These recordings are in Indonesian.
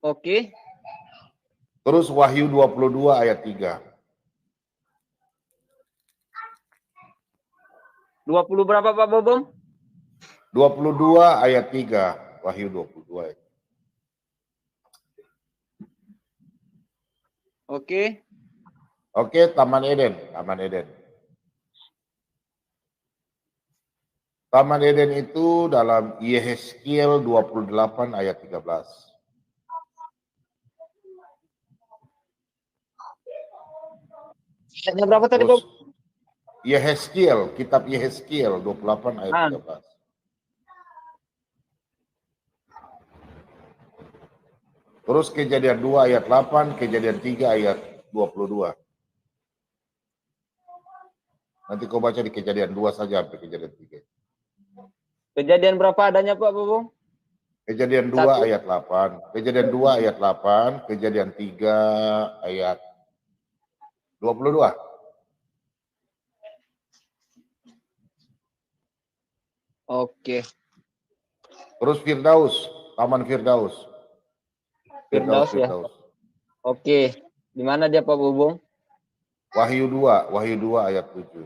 Oke. Terus Wahyu 22 ayat 3. 20 berapa Pak Bobom? 22 ayat 3. Wahyu 22 ayat. Oke. Oke, Taman Eden, Taman Eden. Taman Eden itu dalam Yehezkiel 28 ayat 13. Ayatnya berapa tadi, Bob? Yehezkiel, kitab Yehezkiel 28 ayat 13. Terus Kejadian 2 ayat 8, Kejadian 3 ayat 22. Nanti kau baca di Kejadian 2 saja sampai Kejadian 3. Kejadian berapa adanya Pak Bobom? Kejadian 2 Satu. ayat 8, Kejadian 2 ayat 8, Kejadian 3 ayat 22. Oke. Terus Firdaus, Taman Firdaus. Firdaus ya. Oke. Di mana dia Pak Bobom? Wahyu 2 ayat 7.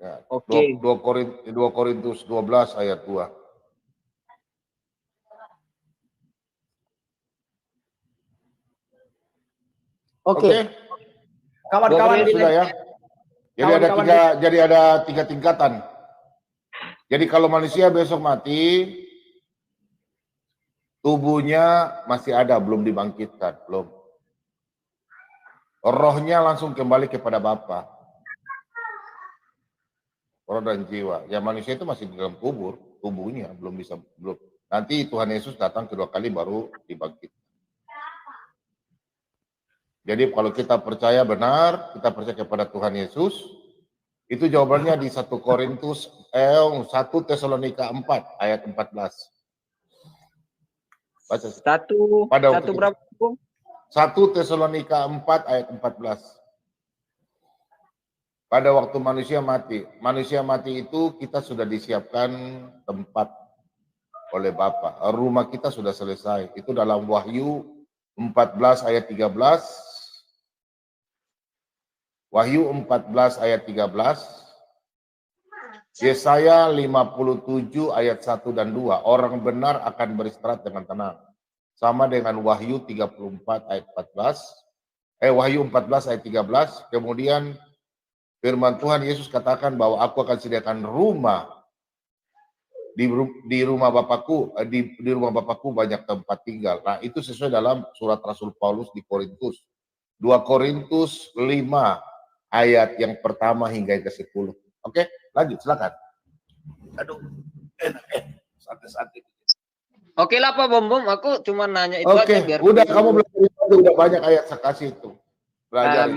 Ya, Oke. 2 Korintus 12 ayat 2. Oke. Kawan-kawan sudah ya. Jadi ada tiga tingkatan. Jadi kalau manusia besok mati, tubuhnya masih ada, belum dibangkitkan, belum. Rohnya langsung kembali kepada Bapa. Roh dan jiwa. Ya manusia itu masih di dalam kubur, tubuhnya belum. Nanti Tuhan Yesus datang kedua kali baru dibangkit. Jadi kalau kita percaya benar, kita percaya kepada Tuhan Yesus, itu jawabannya di 1 Tesalonika 4 ayat 14. Baca. Satu berapa? 1 Tesalonika 4 ayat 14. Pada waktu manusia mati itu kita sudah disiapkan tempat oleh Bapa. Rumah kita sudah selesai. Itu dalam Wahyu 14 ayat 13. Wahyu 14 ayat 13. Yesaya 57 ayat 1 dan 2. Orang benar akan beristirahat dengan tenang. Sama dengan Wahyu 34 ayat 14. Wahyu 14 ayat 13. Kemudian firman Tuhan Yesus katakan bahwa aku akan sediakan rumah di rumah Bapakku, di rumah Bapakku banyak tempat tinggal. Nah, itu sesuai dalam surat Rasul Paulus di Korintus. 2 Korintus 5 ayat yang pertama hingga yang ke-10. Oke, lanjut silakan. Aduh, santai-santai. Oke lah Pak Bom, aku cuma nanya itu aja biar. Udah kamu belajar itu udah banyak ayat saya kasih itu. Belajar.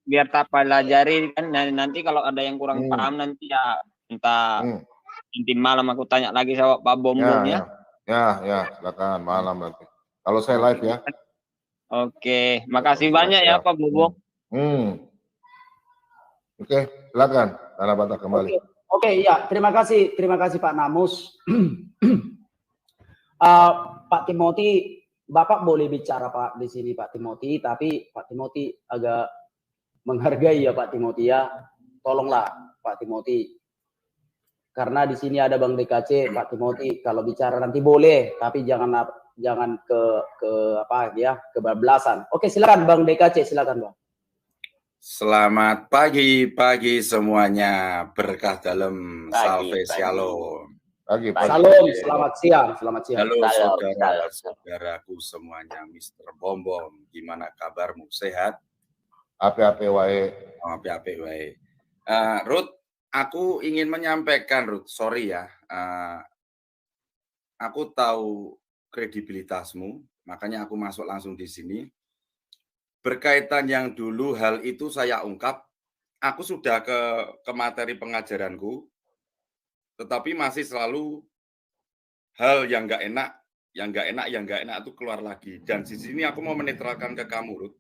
Biar tak pelajari kan nanti kalau ada yang kurang paham nanti ya nanti malam aku tanya lagi sama Pak Bom ya. Ya, silakan malam nanti. Kalau saya live ya. Oke, makasih banyak ya Pak Bom. Oke, silakan. Tanah Batak kembali. Oke, ya, terima kasih Pak Namus. Pak Timothy, Bapak boleh bicara Pak di sini Pak Timothy, tapi Pak Timothy agak menghargai ya Pak Timothy ya. Tolonglah Pak Timothy. Karena di sini ada Bang DKC, Pak Timothy kalau bicara nanti boleh, tapi jangan kebablasan. Oke, silakan Bang DKC, silakan Bang. Selamat pagi semuanya, berkah dalam, salve shalom. Salam, selamat siang. Halo saudara-saudaraku semuanya, Mr. Bom, gimana kabarmu? Sehat? Ape-ape wae. Ape-ape wae. Ruth, aku ingin menyampaikan, Ruth, sorry ya, aku tahu kredibilitasmu, makanya aku masuk langsung di sini. Berkaitan yang dulu hal itu saya ungkap, aku sudah ke materi pengajaranku, tetapi masih selalu hal yang nggak enak itu keluar lagi. Dan di sini aku mau menetralkan ke kamu, Ruth.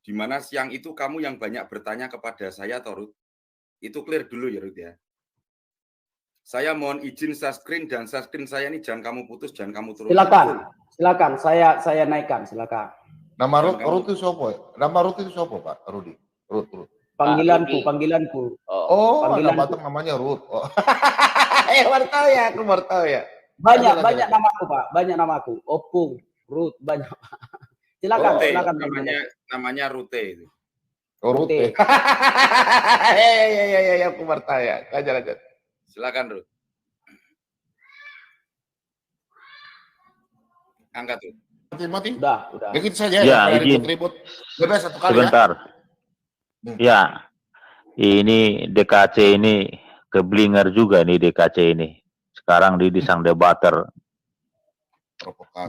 Di mana siang itu kamu yang banyak bertanya kepada saya, Ruth. Itu clear dulu ya, Ruth ya. Saya mohon izin share screen, dan share screen saya ini jangan kamu putus, jangan kamu turun. Silakan. Saya naikkan, silakan. Nama Ruth itu siapa? Nama Ruth itu siapa, Pak Rudi? Ruth. Panggilanku. Oh, anak Batak namanya Ruth. Oh. Aku baru tahu ya. Banyak namaku, Pak. Banyak namaku. Opung, Ruth, banyak, Pak. Silakan. Namanya Rute itu. Oh, Rute. Ya, aku baru tahu ya. Lanjut. Silakan, Ruth. Angkat tuh. Mati. Udah. Begitu saja ya. Ribut. Bebas satu kali. Sebentar. Ya. Ini DKC ini keblinger juga nih DKC ini. Sekarang di sang debater.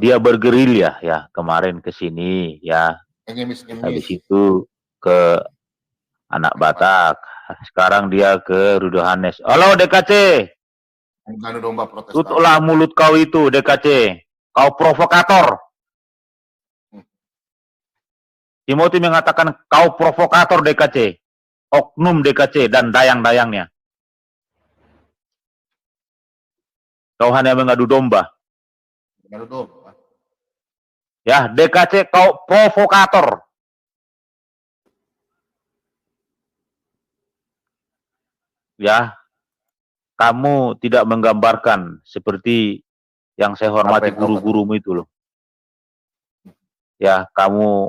Dia bergerilya ya kemarin ke sini ya. Habis itu ke anak Batak. Sekarang dia ke Rudohanes. Halo DKC. Tutuplah mulut kau itu DKC. Kau provokator. Timothy mengatakan kau provokator DKC. Oknum DKC dan dayang-dayangnya. Kau hanya mengadu domba. Ya, DKC kau provokator. Ya, kamu tidak menggambarkan seperti yang saya hormati guru-gurumu itu loh. Ya, kamu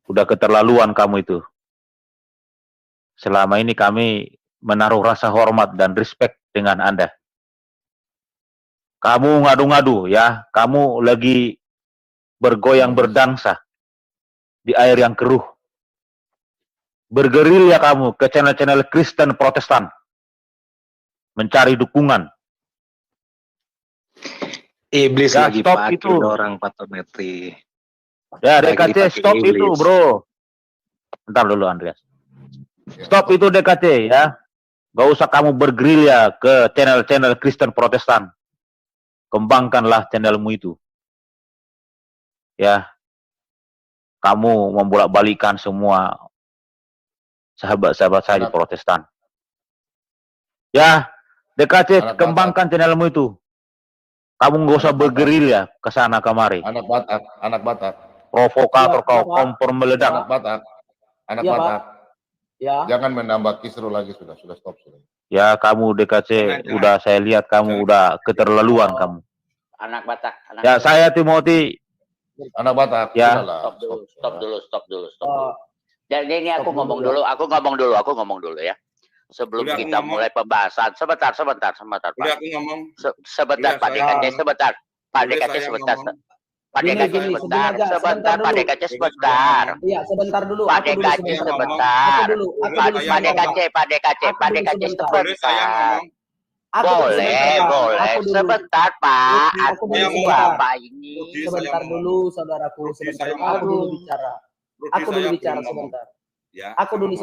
udah keterlaluan kamu itu. Selama ini kami menaruh rasa hormat dan respect dengan Anda. Kamu ngadu-ngadu ya, kamu lagi bergoyang berdansa di air yang keruh. Bergerilya kamu ke channel-channel Kristen Protestan. Mencari dukungan. Iblis ya, lagi stop pakai itu. orang patometri. Ya, DKC stop iblis. Itu bro. Bentar dulu Andreas. Stop itu DKC ya. Gak usah kamu bergerilya ke channel-channel Kristen Protestan. Kembangkanlah channelmu itu. Ya. Kamu membolak-balikan semua sahabat-sahabat saya di Protestan. Ya, DKC kembangkan channelmu itu. Kamu nggak usah bergerilya ke sana kemari. Anak Batak. Provokator kau, kompor meledak. Anak Batak. Ya. Jangan menambah kisru lagi, sudah stop sudah. Ya, kamu DKC udah saya lihat kamu udah keterlaluan kamu. Anak Batak. Ya, saya Timothy. Anak Batak. Ya. Stop dulu. Jadi ini aku ngomong dulu ya. Sebelum kita mulai pembahasan, sebentar. Udah aku ngomong. Sebentar Pak DKC, sebentar. Pak DKC sebentar. Pak DKC sebentar. Pak DKC sebentar. Iya, sebentar dulu. Pak DKC sebentar. Pak DKC sebentar. Boleh. Sebentar Pak. Bapak ini. Sebentar dulu, saudaraku. Sebentar. Aku dulu bicara sebentar. Ya, aku dulu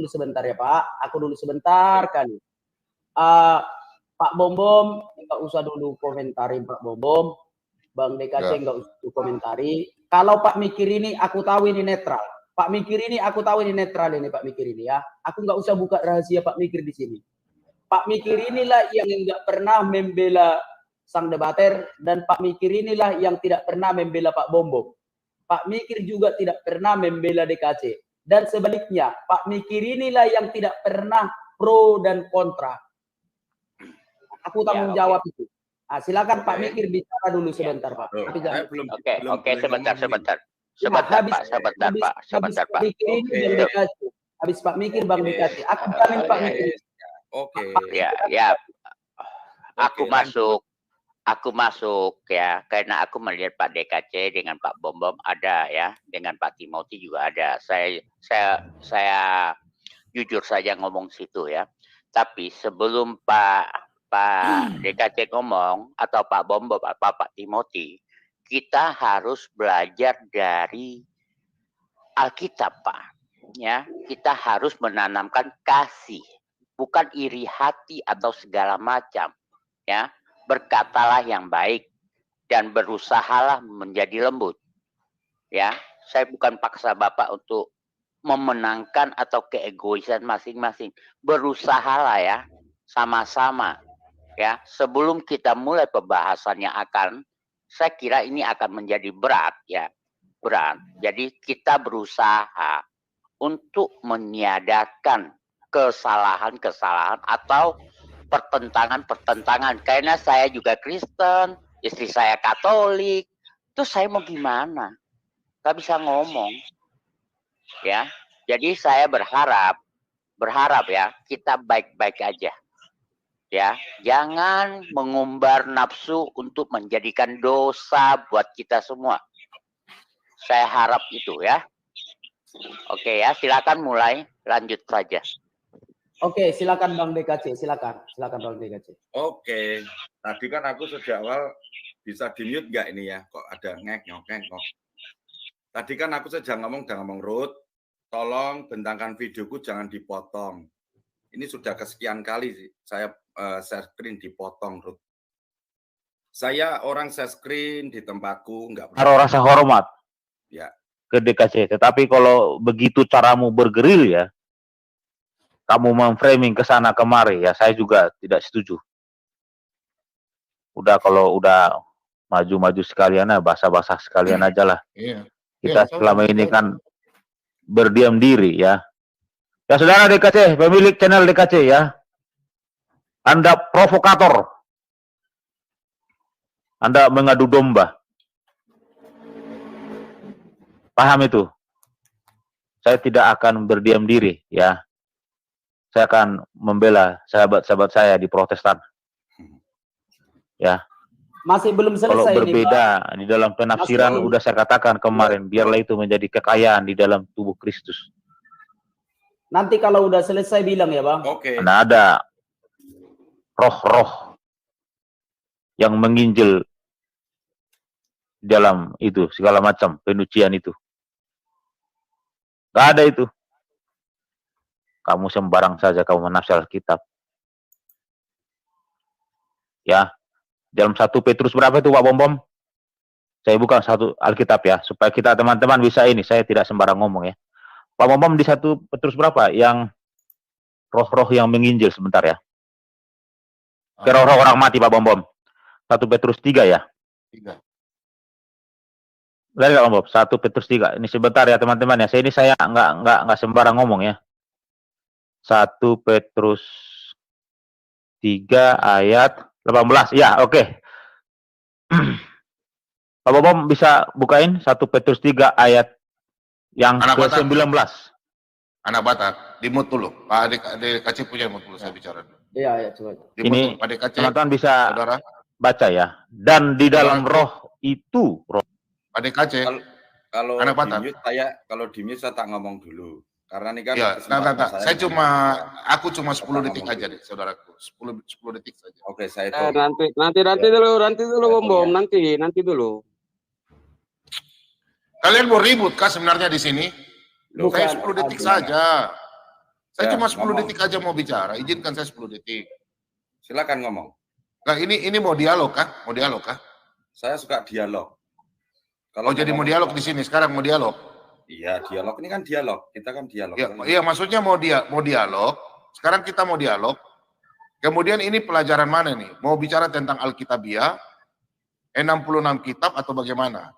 sebentar ya Pak. Aku dulu sebentar kali. Pak Bom nggak usah dulu komentari Pak Bom. Bang DKC nggak usah komentari. Kalau Pak Mikir ini aku tahu ini netral. Pak Mikir ini aku tahu ini netral ini Pak Mikir ini ya. Aku nggak usah buka rahasia Pak Mikir di sini. Pak Mikir inilah yang nggak pernah membela sang debater, dan Pak Mikir inilah yang tidak pernah membela Pak Bom. Pak Mikir juga tidak pernah membela DKC. Dan sebaliknya, Pak Mikir inilah yang tidak pernah pro dan kontra. Aku tanggung jawab itu. Silakan Pak Mikir bicara dulu sebentar Pak. Oke, sebentar. Sebentar Pak. Habis Pak Mikir Bang DKC. Aku jamin Pak Mikir. Oke. Ya. Aku masuk ya, karena aku melihat Pak DKC dengan Pak Bom ada ya, dengan Pak Timothy juga ada. Saya jujur saja ngomong situ ya. Tapi sebelum Pak DKC ngomong atau Pak Bom atau Pak Timothy, kita harus belajar dari Alkitab Pak. Ya, kita harus menanamkan kasih, bukan iri hati atau segala macam. Ya. Berkatalah yang baik dan berusahalah menjadi lembut. Ya, Saya bukan paksa Bapak untuk memenangkan atau keegoisan masing-masing. Berusahalah ya, sama-sama ya. Sebelum kita mulai pembahasannya saya kira ini akan menjadi berat ya, berat. Jadi kita berusaha untuk meniadakan kesalahan-kesalahan atau pertentangan-pertentangan. Karena saya juga Kristen, istri saya Katolik, terus saya mau gimana? Gak bisa ngomong. Ya, jadi saya berharap ya kita baik-baik aja, ya, jangan mengumbar nafsu untuk menjadikan dosa buat kita semua. Saya harap itu ya. Oke ya, silakan mulai, lanjut saja. Oke, silakan Bang DKC, silakan Bang DKC. Oke, tadi kan aku sejak awal bisa di-mute nggak ini ya? Kok ada ngek. Tadi kan aku sejak ngomong Ruth, tolong bentangkan videoku jangan dipotong. Ini sudah kesekian kali sih saya share screen dipotong, Ruth. Saya orang share screen di tempatku nggak Taruh rasa hormat ya ke DKC. Tetapi kalau begitu caramu bergeril ya, kamu memframing ke sana kemari ya, saya juga tidak setuju. Udah kalau udah maju-maju sekalian lah, basah-basah sekalian aja lah. Iya. Kita selama ini kan berdiam diri ya. Ya saudara DKC, pemilik channel DKC ya. Anda provokator. Anda mengadu domba. Paham itu? Saya tidak akan berdiam diri ya. Saya akan membela sahabat-sahabat saya di Protestan. Ya. Masih belum selesai. Kalau berbeda nih, di dalam penafsiran udah saya katakan kemarin, biarlah itu menjadi kekayaan di dalam tubuh Kristus. Nanti kalau udah selesai bilang ya Bang. Oke. Karena ada roh-roh yang menginjil di dalam itu segala macam penyucian itu. Gak ada itu. Kamu sembarang saja kamu menafsir kitab. Ya. Dalam 1 Petrus berapa itu Pak Bom? Saya bukan satu Alkitab ya, supaya kita teman-teman bisa ini, saya tidak sembarang ngomong ya. Pak Bom di 1 Petrus berapa? Yang roh-roh yang menginjil sebentar ya. Ke roh-roh orang mati Pak Bom. 1 Petrus 3 ya. 3. Lihat Pak Bom, 1 Petrus 3. Ini sebentar ya teman-teman ya. Saya enggak sembarang ngomong ya. 1 Petrus 3 ayat 18. Ya, oke. Pak Bom bisa bukain 1 Petrus 3 ayat yang ke-19. Anak Batak, di-mute dulu. Pak DKC punya mute dulu, saya bicara. Iya, coba. Ini Pak DKC, teman-teman bisa saudara baca ya. Dan di dalam roh itu, roh. Pak DKC, kalau anak Batak. Kalau di-mute saya tak ngomong dulu. Karena ini kan ya, aku cuma 10 detik aja deh, saudaraku. 10 detik saja. Oke, saya nanti dulu Bom, nanti dulu. Kalian mau ribut kah sebenarnya di sini? Saya 10 detik saja. Saya cuma 10 detik aja mau bicara. Izinkan saya 10 detik. Silakan ngomong. Nah, ini mau dialog kah? Mau dialog kah? Saya suka dialog. Kalau jadi mau dialog di sini sekarang mau dialog. Iya, dialog ini kan dialog. Kita kan dialog. Iya, maksudnya mau dialog. Sekarang kita mau dialog. Kemudian ini pelajaran mana nih? Mau bicara tentang Alkitabiah, 66 kitab atau bagaimana?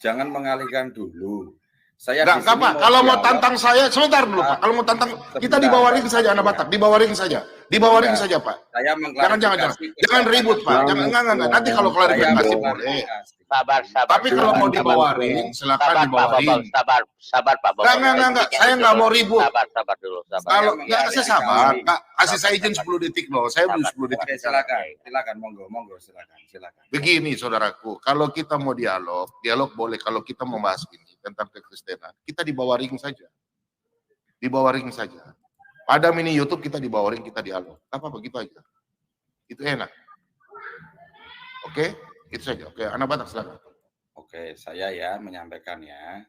Jangan mengalihkan dulu. Saya nggak Pak. Kalau mau tantang saya, sebentar dulu Pak. Kalau mau tantang, kita di bawah ring saja, anak Batak. Di bawah ring saja. Di bawah ring saja Pak. Jangan ribut Pak. Jangan. Nanti kalau klarifikasi boleh. Sabar. Tapi kalau mau di bawah ring, silakan di bawah ring. Sabar Pak Bom. Enggak. Saya nggak mau ribut. Sabar dulu. Kalau saya sabar, Kak. Kasih saya izin 10 detik loh. Saya belum 10 detik. Silakan. Monggo. Silakan. Begini saudaraku, kalau kita mau dialog boleh. Kalau kita membahas ini tentang kekristenan, kita di bawah ring saja. Di bawah ring saja. Pada mini YouTube kita di bawah ring, kita dialog. Apa begitu aja. Itu enak. Oke, itu saja. Oke, anak Batak silakan. Oke, saya ya menyampaikan ya.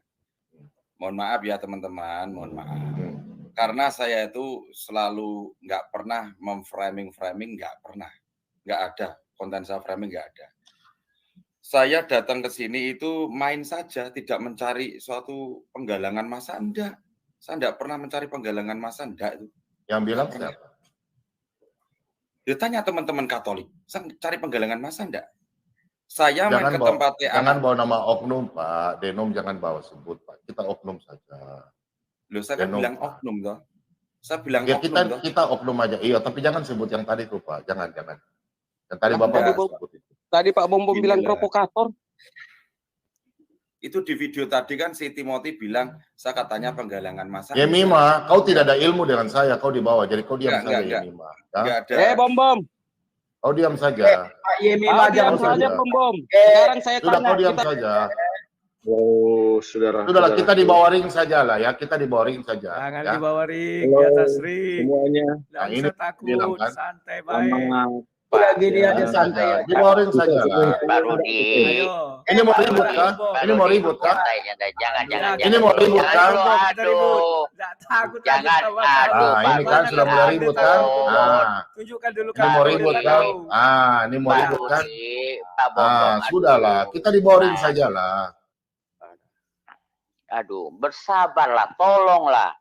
Mohon maaf ya teman-teman, mohon maaf. Karena saya itu selalu nggak pernah memframing, nggak pernah. Nggak ada. Konten saya framing nggak ada. Saya datang ke sini itu main saja, tidak mencari suatu penggalangan massa, enggak. Saya enggak pernah mencari penggalangan massa, enggak itu. Yang bilang siapa? Ya tanya teman-teman Katolik, saya cari penggalangan massa enggak? Saya main Jangan ke bawa, tempat jangan bawa nama oknum, Pak. Denom jangan bawa sebut, Pak. Kita oknum saja. Loh, saya kan Denom, bilang Pak. oknum toh. Saya bilang Ya oknum toh. kita oknum aja. Iya, tapi jangan sebut yang tadi tuh, Pak. Jangan. Yang tadi Lah, Bapak enggak. sebut itu. Tadi Pak Bom Bom bilang Inilah. provokator. Itu di video tadi kan si Timothy bilang, saya katanya penggalangan massa. Ya Mima, kau tidak ada ilmu dengan saya, kau dibawa. Jadi kau diam saja ya Mima. Enggak ada. Bom Bom. Kau diam saja. Pak Yemi Kau diam saja. saja Bom Bom. Sekarang saya Sudah tanya. kau diam saja. Oh, saudara. Sudahlah, kita di bawah ring saja lah ya. Kita di bawah ring saja. Jangan ya. di bawah ring, Halo, di atas ring. semuanya. Jangan ini usah takut, bilang kan. santai baik. Udah gini aja santai aja. Di bawah ring saja lah. Pak Rudi. Ayo. Ini mau ribut kah? Ini mau ribut kah? Jangan. Ini mau ribut kan? Aduh. Nggak takut lagi Jangan, sama aduh, kamu. Nah, ini kan Mana sudah mulai ribut kan? Nah, Tunjukkan dulu ini mau kamu, ribut kita kan? tahu. Ah, ini mau Pak ribut kan? Rudi, Pak Bom Bom, Ah, sudahlah. Kita di bawah ring saja lah. Aduh, bersabarlah, tolonglah,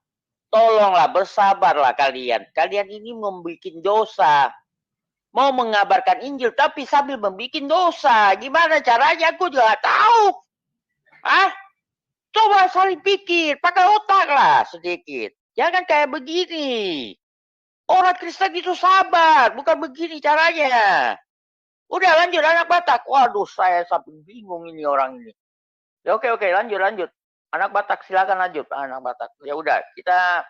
bersabarlah kalian. Kalian ini membuat dosa. Mau mengabarkan Injil, tapi sambil membuat dosa. Gimana caranya? Aku juga nggak tahu. Coba saling pikir, pakai otak lah sedikit. Jangan kayak begini. Orang Kristen itu sabar, bukan begini caranya. Udah lanjut anak Batak. Waduh, saya sampai bingung ini orang ini. Ya oke, lanjut. Anak Batak, silakan lanjut, anak Batak. Ya udah, kita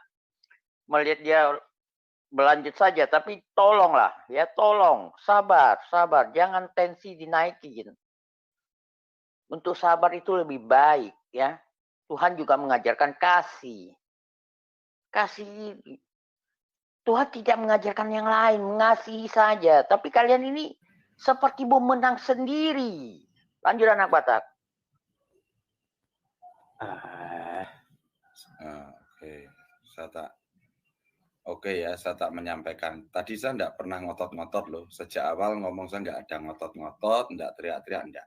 melihat dia berlanjut saja, tapi tolonglah, ya tolong, sabar, jangan tensi dinaikin. Untuk sabar itu lebih baik, ya. Tuhan juga mengajarkan kasih. Tuhan tidak mengajarkan yang lain, mengasihi saja. Tapi kalian ini seperti bom menang sendiri. Lanjut anak Batak. Saya tak menyampaikan. Tadi saya enggak pernah ngotot-ngotot loh. Sejak awal ngomong saya enggak ada ngotot-ngotot, enggak teriak-teriak, enggak.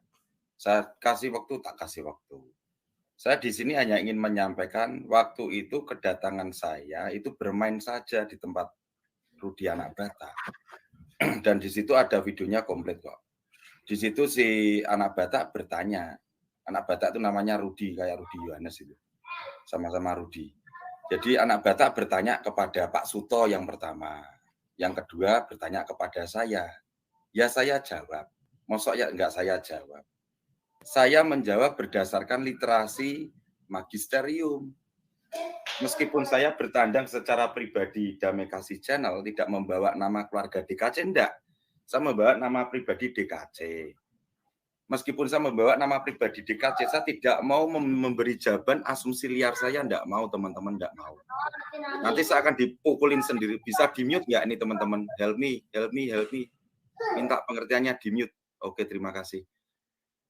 Saya kasih waktu, tak kasih waktu. Saya di sini hanya ingin menyampaikan waktu itu kedatangan saya itu bermain saja di tempat Rudi anak Batak. Dan di situ ada videonya komplit kok. Di situ si anak Batak bertanya. Anak Batak itu namanya Rudi, kayak Rudi Yohanes itu. Sama-sama Rudi. Jadi anak Batak bertanya kepada Pak Suto yang pertama. Yang kedua bertanya kepada saya. Ya saya jawab. Mosok ya enggak saya jawab. Saya menjawab berdasarkan literasi magisterium. Meskipun saya bertandang secara pribadi Damai Kasih Channel tidak membawa nama keluarga DKC, enggak. Saya membawa nama pribadi DKC. Meskipun saya membawa nama pribadi DKC, saya tidak mau memberi jawaban asumsi liar saya, enggak mau teman-teman, enggak mau. Nanti saya akan dipukulin sendiri. Bisa di-mute enggak ini teman-teman? Help me. Minta pengertiannya di-mute. Oke, terima kasih.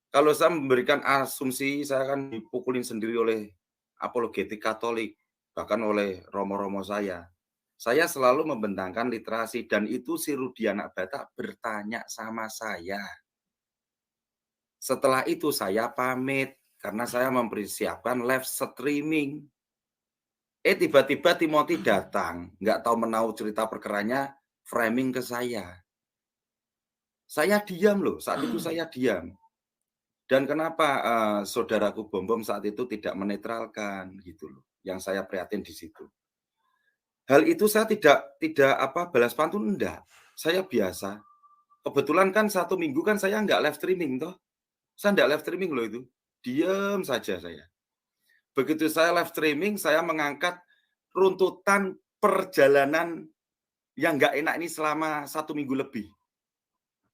Kalau saya memberikan asumsi, saya akan dipukulin sendiri oleh apologetik Katolik, bahkan oleh romo-romo saya. Saya selalu membentangkan literasi, dan itu si Rudi anak Batak bertanya sama saya. Setelah itu saya pamit, karena saya mempersiapkan live streaming. Tiba-tiba Timothy datang, nggak tahu menahu cerita perkeranya, framing ke saya. Saya diam loh, saat itu saya diam. Dan kenapa saudaraku Bom Bom saat itu tidak menetralkan gitu loh, yang saya prihatin di situ. Hal itu saya tidak balas pantun, enggak. Saya biasa. Kebetulan kan 1 minggu kan saya enggak live streaming toh. Saya enggak live streaming loh itu. Diam saja saya. Begitu saya live streaming, saya mengangkat runtutan perjalanan yang enggak enak ini selama 1 minggu lebih.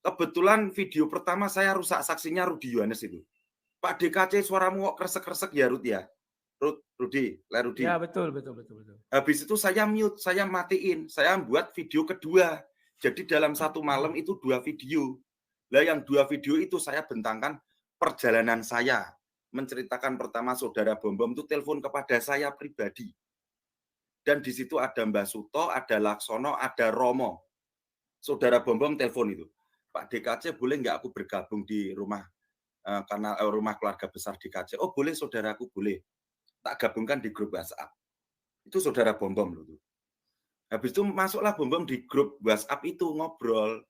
Kebetulan video pertama saya rusak saksinya Rudi Yohanes itu. Pak DKC suaramu kok kresek-kresek ya Rudi ya? Rudi. Ya betul. Habis itu saya mute, saya matiin, saya buat video kedua. Jadi dalam 1 malam itu 2 video. Lah yang 2 video itu saya bentangkan perjalanan saya. Menceritakan pertama saudara Bom Bom itu telepon kepada saya pribadi. Dan di situ ada Mbak Suto, ada Laksono, ada Romo. Saudara Bom Bom telepon itu. Pak DKC boleh nggak aku bergabung di rumah kanal rumah keluarga besar DKC. Oh boleh saudaraku, boleh. Tak gabungkan di grup WhatsApp. Itu saudara Bom Bom loh. Habis itu masuklah Bom Bom di grup WhatsApp itu ngobrol.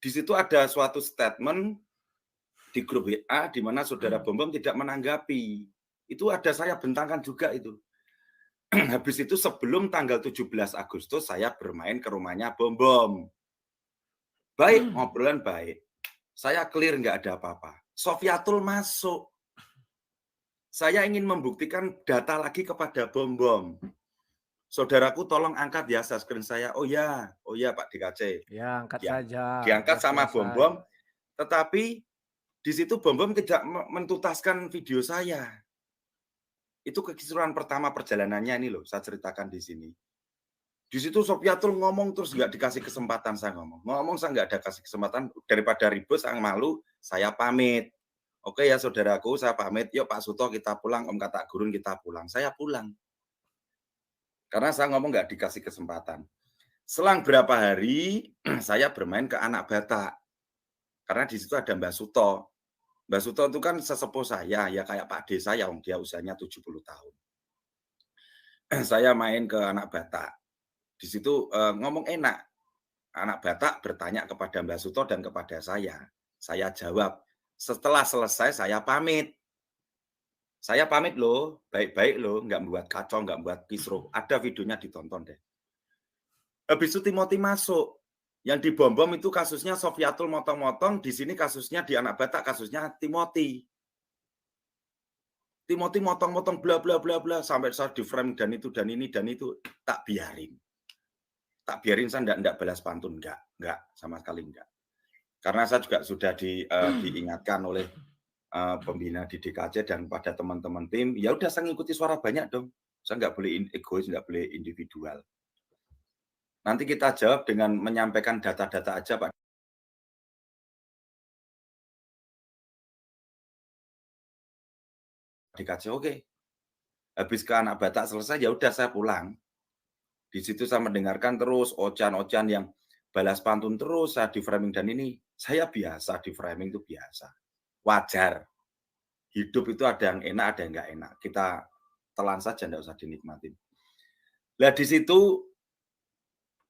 Di situ ada suatu statement di grup WA di mana saudara Bom Bom tidak menanggapi. Itu ada saya bentangkan juga itu. Habis itu sebelum tanggal 17 Agustus saya bermain ke rumahnya Bom Bom. Baik, ngobrolan baik. Saya clear nggak ada apa-apa. Sofiatul masuk. Saya ingin membuktikan data lagi kepada Bom Bom. Saudaraku tolong angkat ya screen saya. Oh ya Pak DKC. Ya, angkat saja. Diangkat Udah sama Bom selesai. Bom. Tetapi di situ Bom Bom tidak mentuntaskan video saya. Itu keseruan pertama perjalanannya ini loh, saya ceritakan di sini. Di situ Sofiatul ngomong terus nggak dikasih kesempatan saya ngomong. Ngomong saya nggak ada kasih kesempatan, daripada ribut saya malu, saya pamit. Oke ya saudaraku, saya pamit. Yuk Pak Suto kita pulang, Om Kata Gurun kita pulang. Saya pulang. Karena saya ngomong nggak dikasih kesempatan. Selang berapa hari, saya bermain ke Anak Batak. Karena di situ ada Mbak Suto. Mbak Suto itu kan sesepuh saya, ya kayak Pak D saya, dia usianya 70 tahun. Saya main ke Anak Batak. Di situ ngomong enak. Anak Batak bertanya kepada Mbak Suto dan kepada saya. Saya jawab. Setelah selesai saya pamit. Saya pamit loh, baik-baik loh, nggak membuat kacau, nggak membuat kisruh. Ada videonya ditonton deh. Habis itu Timothy masuk. Yang di Bom Bom itu kasusnya Sofiatul motong-motong, di sini kasusnya di Anak Batak kasusnya Timothy. Timothy motong-motong bla bla bla bla sampai saya di frame dan itu dan ini dan itu tak biarin. Tak biarin, saya enggak balas pantun, enggak sama sekali enggak. Karena saya juga sudah diingatkan oleh pembina di DKC dan pada teman-teman tim, ya udah saya ngikuti suara banyak dong. Saya enggak boleh egois, enggak boleh individual. Nanti kita jawab dengan menyampaikan data-data aja Pak DKC. Oke. Habis ke Anak Batak selesai, ya udah saya pulang. Di situ saya mendengarkan terus ocehan-ocehan yang balas pantun terus, saya di framing dan ini saya biasa di framing itu biasa. Wajar. Hidup itu ada yang enak, ada yang enggak enak. Kita telan saja, enggak usah dinikmatin. Nah, di situ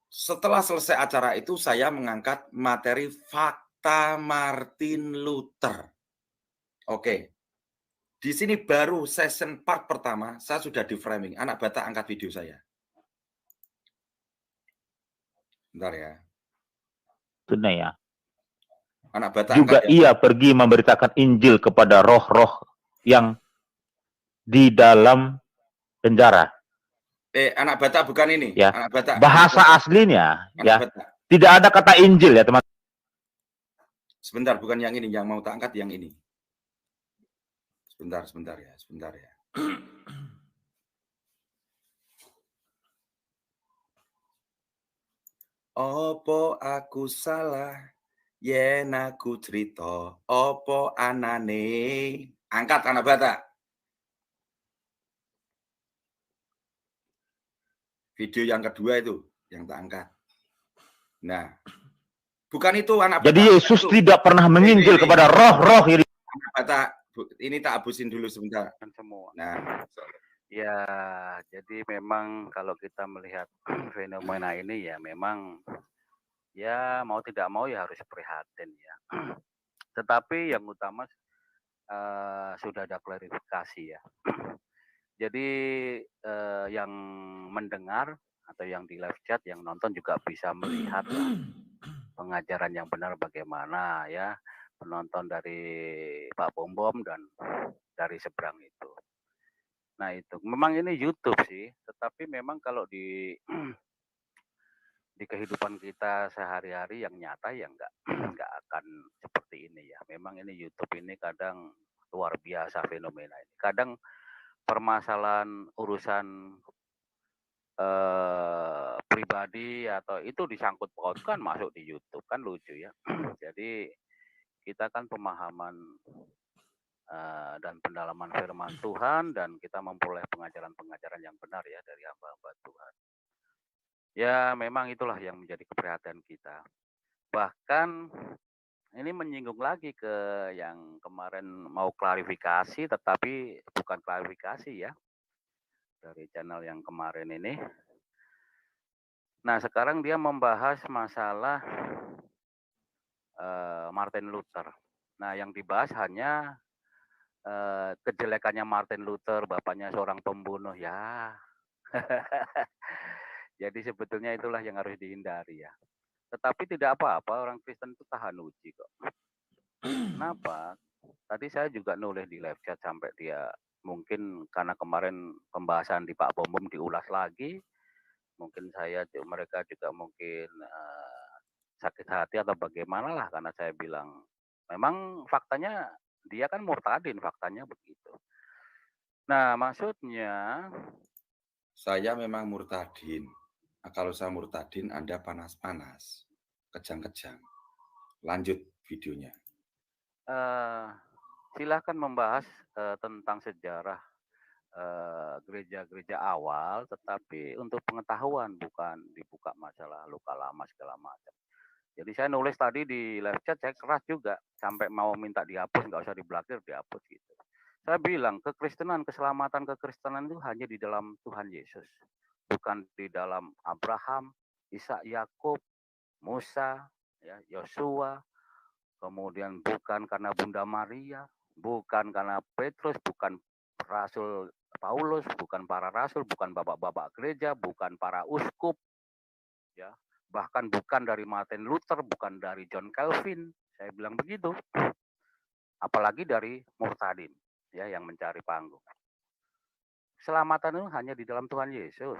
setelah selesai acara itu saya mengangkat materi fakta Martin Luther. Oke. Di sini baru session part pertama, saya sudah di framing. Anak Batak angkat video saya. Bentar ya. Benar ya. Anak Batak juga angkat, ya. ia pergi memberitakan Injil kepada roh-roh yang di dalam penjara. Anak Batak bukan ini. Ya. Anak Batak. Bahasa Anak Batak. aslinya Anak ya. Batak. Tidak ada kata Injil ya, teman. Sebentar, bukan yang ini, yang mau tak angkat yang ini. Sebentar ya. Opo aku salah, yen aku cerita, opo anane. Angkat Anak Batak. Video yang kedua itu, yang tak angkat. Nah, bukan itu Anak Batak. Jadi Yesus tidak pernah menginjil kepada roh-roh ini. Anak Batak, ini tak hapusin dulu sebentar. Semua. Nah, ya, jadi memang kalau kita melihat fenomena ini ya memang ya mau tidak mau ya harus prihatin ya. Tetapi yang utama sudah ada klarifikasi ya. Jadi yang mendengar atau yang di live chat, yang nonton juga bisa melihat pengajaran yang benar bagaimana ya, penonton dari Pak Bom Bom dan dari seberang itu. Nah itu, memang ini YouTube sih, tetapi memang kalau di kehidupan kita sehari-hari yang nyata ya nggak akan seperti ini ya. Memang ini YouTube ini kadang luar biasa fenomena ini. Kadang permasalahan urusan pribadi atau itu disangkut pautkan masuk di YouTube, kan lucu ya. Jadi kita kan pemahaman dan pendalaman firman Tuhan dan kita memperoleh pengajaran-pengajaran yang benar ya dari hamba-hamba Tuhan. Ya memang itulah yang menjadi keprihatinan kita. Bahkan ini menyinggung lagi ke yang kemarin mau klarifikasi, tetapi bukan klarifikasi ya, dari channel yang kemarin ini. Nah, sekarang dia membahas masalah Martin Luther. Nah, yang dibahas hanya kejelekannya Martin Luther, bapaknya seorang pembunuh ya. Jadi sebetulnya itulah yang harus dihindari ya. Tetapi tidak apa-apa, orang Kristen itu tahan uji kok. Kenapa? Tadi saya juga nulis di live chat sampai dia mungkin karena kemarin pembahasan di Pak Bom diulas lagi, mungkin mereka juga mungkin sakit hati atau bagaimana lah, karena saya bilang memang faktanya dia kan murtadin, faktanya begitu. Nah, maksudnya saya memang murtadin. Nah, kalau saya murtadin, Anda panas-panas, kejang-kejang. Lanjut videonya. Silakan membahas tentang sejarah gereja-gereja awal, tetapi untuk pengetahuan, bukan dibuka masalah luka lama segala macam. Jadi saya nulis tadi di live chat, saya keras juga, sampai mau minta dihapus, nggak usah diblokir, dihapus gitu. Saya bilang kekristenan, keselamatan kekristenan itu hanya di dalam Tuhan Yesus, bukan di dalam Abraham, Ishak, Yakub, Musa, ya, Yosua, kemudian bukan karena Bunda Maria, bukan karena Petrus, bukan Rasul Paulus, bukan para rasul, bukan bapak-bapak gereja, bukan para uskup, ya, bahkan bukan dari Martin Luther, bukan dari John Calvin. Saya bilang begitu. Apalagi dari murtadin, ya, yang mencari panggung. Keselamatan itu hanya di dalam Tuhan Yesus.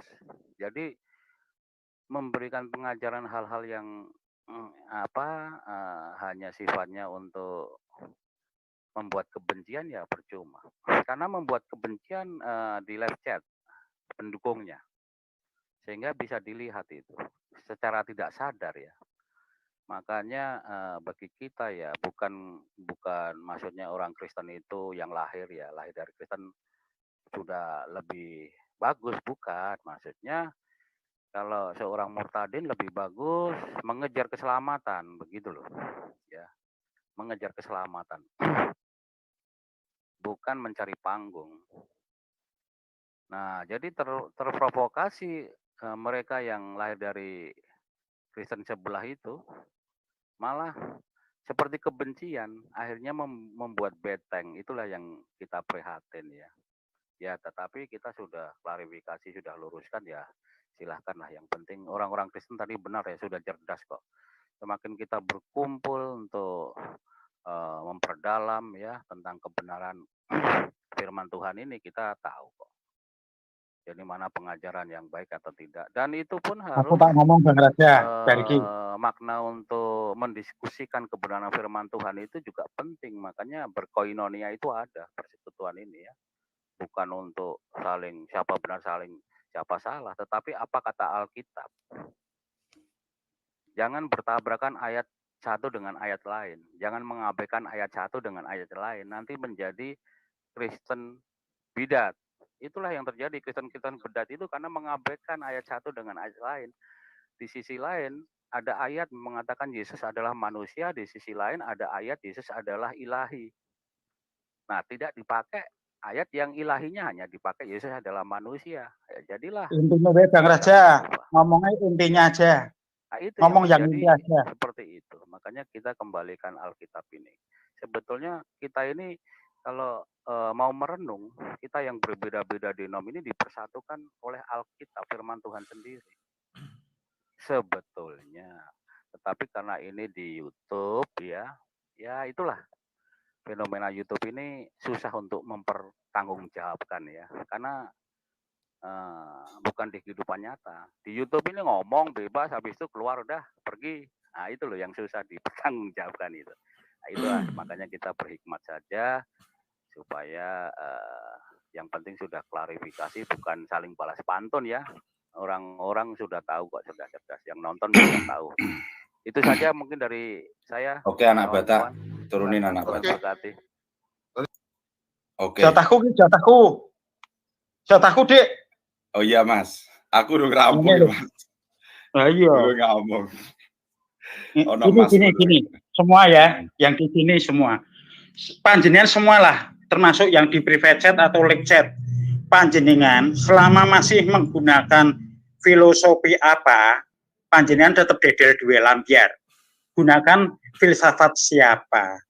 Jadi memberikan pengajaran hal-hal yang hanya sifatnya untuk membuat kebencian ya percuma. Karena membuat kebencian di live chat pendukungnya, sehingga bisa dilihat itu secara tidak sadar ya. Makanya bagi kita ya bukan maksudnya orang Kristen itu yang lahir dari Kristen sudah lebih bagus, bukan. Maksudnya kalau seorang murtadin lebih bagus mengejar keselamatan, begitu loh. Ya. Mengejar keselamatan. Bukan mencari panggung. Nah, jadi terprovokasi mereka yang lahir dari Kristen sebelah itu malah seperti kebencian, akhirnya membuat beteng. Itulah yang kita prihatin ya. Ya, tetapi kita sudah klarifikasi, sudah luruskan ya. Silahkanlah, yang penting orang-orang Kristen tadi benar ya, sudah cerdas kok. Semakin kita berkumpul untuk memperdalam ya tentang kebenaran firman Tuhan ini, kita tahu kok. Jadi mana pengajaran yang baik atau tidak. Dan itu pun harus ngomong makna untuk mendiskusikan kebenaran firman Tuhan itu juga penting. Makanya berkoinonia itu ada, persekutuan ini ya. Bukan untuk saling siapa benar, saling siapa salah, tetapi apa kata Alkitab. Jangan bertabrakan ayat satu dengan ayat lain. Jangan mengabaikan ayat satu dengan ayat lain. Nanti menjadi Kristen bidat. Itulah yang terjadi, Kristen bidat itu karena mengabaikan ayat satu dengan ayat lain. Di sisi lain, ada ayat mengatakan Yesus adalah manusia. Di sisi lain, ada ayat Yesus adalah ilahi. Nah, tidak dipakai ayat yang ilahinya, hanya dipakai Yesus adalah manusia. Ya, jadilah. Intinya Bang Raja, ngomongnya intinya aja. Nah, itu ngomong yang inti aja. Seperti itu. Makanya kita kembalikan Alkitab ini. Sebetulnya kita ini kalau mau merenung, kita yang berbeda-beda denom ini dipersatukan oleh Alkitab, firman Tuhan sendiri. Sebetulnya. Tetapi karena ini di YouTube ya itulah. Fenomena YouTube ini susah untuk mempertanggungjawabkan ya, karena bukan di kehidupan nyata. Di YouTube ini ngomong bebas, habis itu keluar udah pergi. Nah itu loh yang susah dipertanggungjawabkan itu. Nah, itulah makanya kita berhikmat saja supaya yang penting sudah klarifikasi, bukan saling balas pantun ya. Orang-orang sudah tahu kok, sudah cerdas. Yang nonton sudah tahu. Itu saja mungkin dari saya. Oke, anak Batak. Turunin anak Batak. Oke. Jatahku, Dik. Oh iya, Mas. Aku udah ngerampung, Mas. Ayo. Udah ngomong. Gini. semua ya, yang di sini semua. Panjenengan semualah, termasuk yang di private chat atau live chat. Panjenengan selama masih menggunakan filosofi apa, panjenengan tetap dedel duwe lampiar. Gunakan filsafat siapa.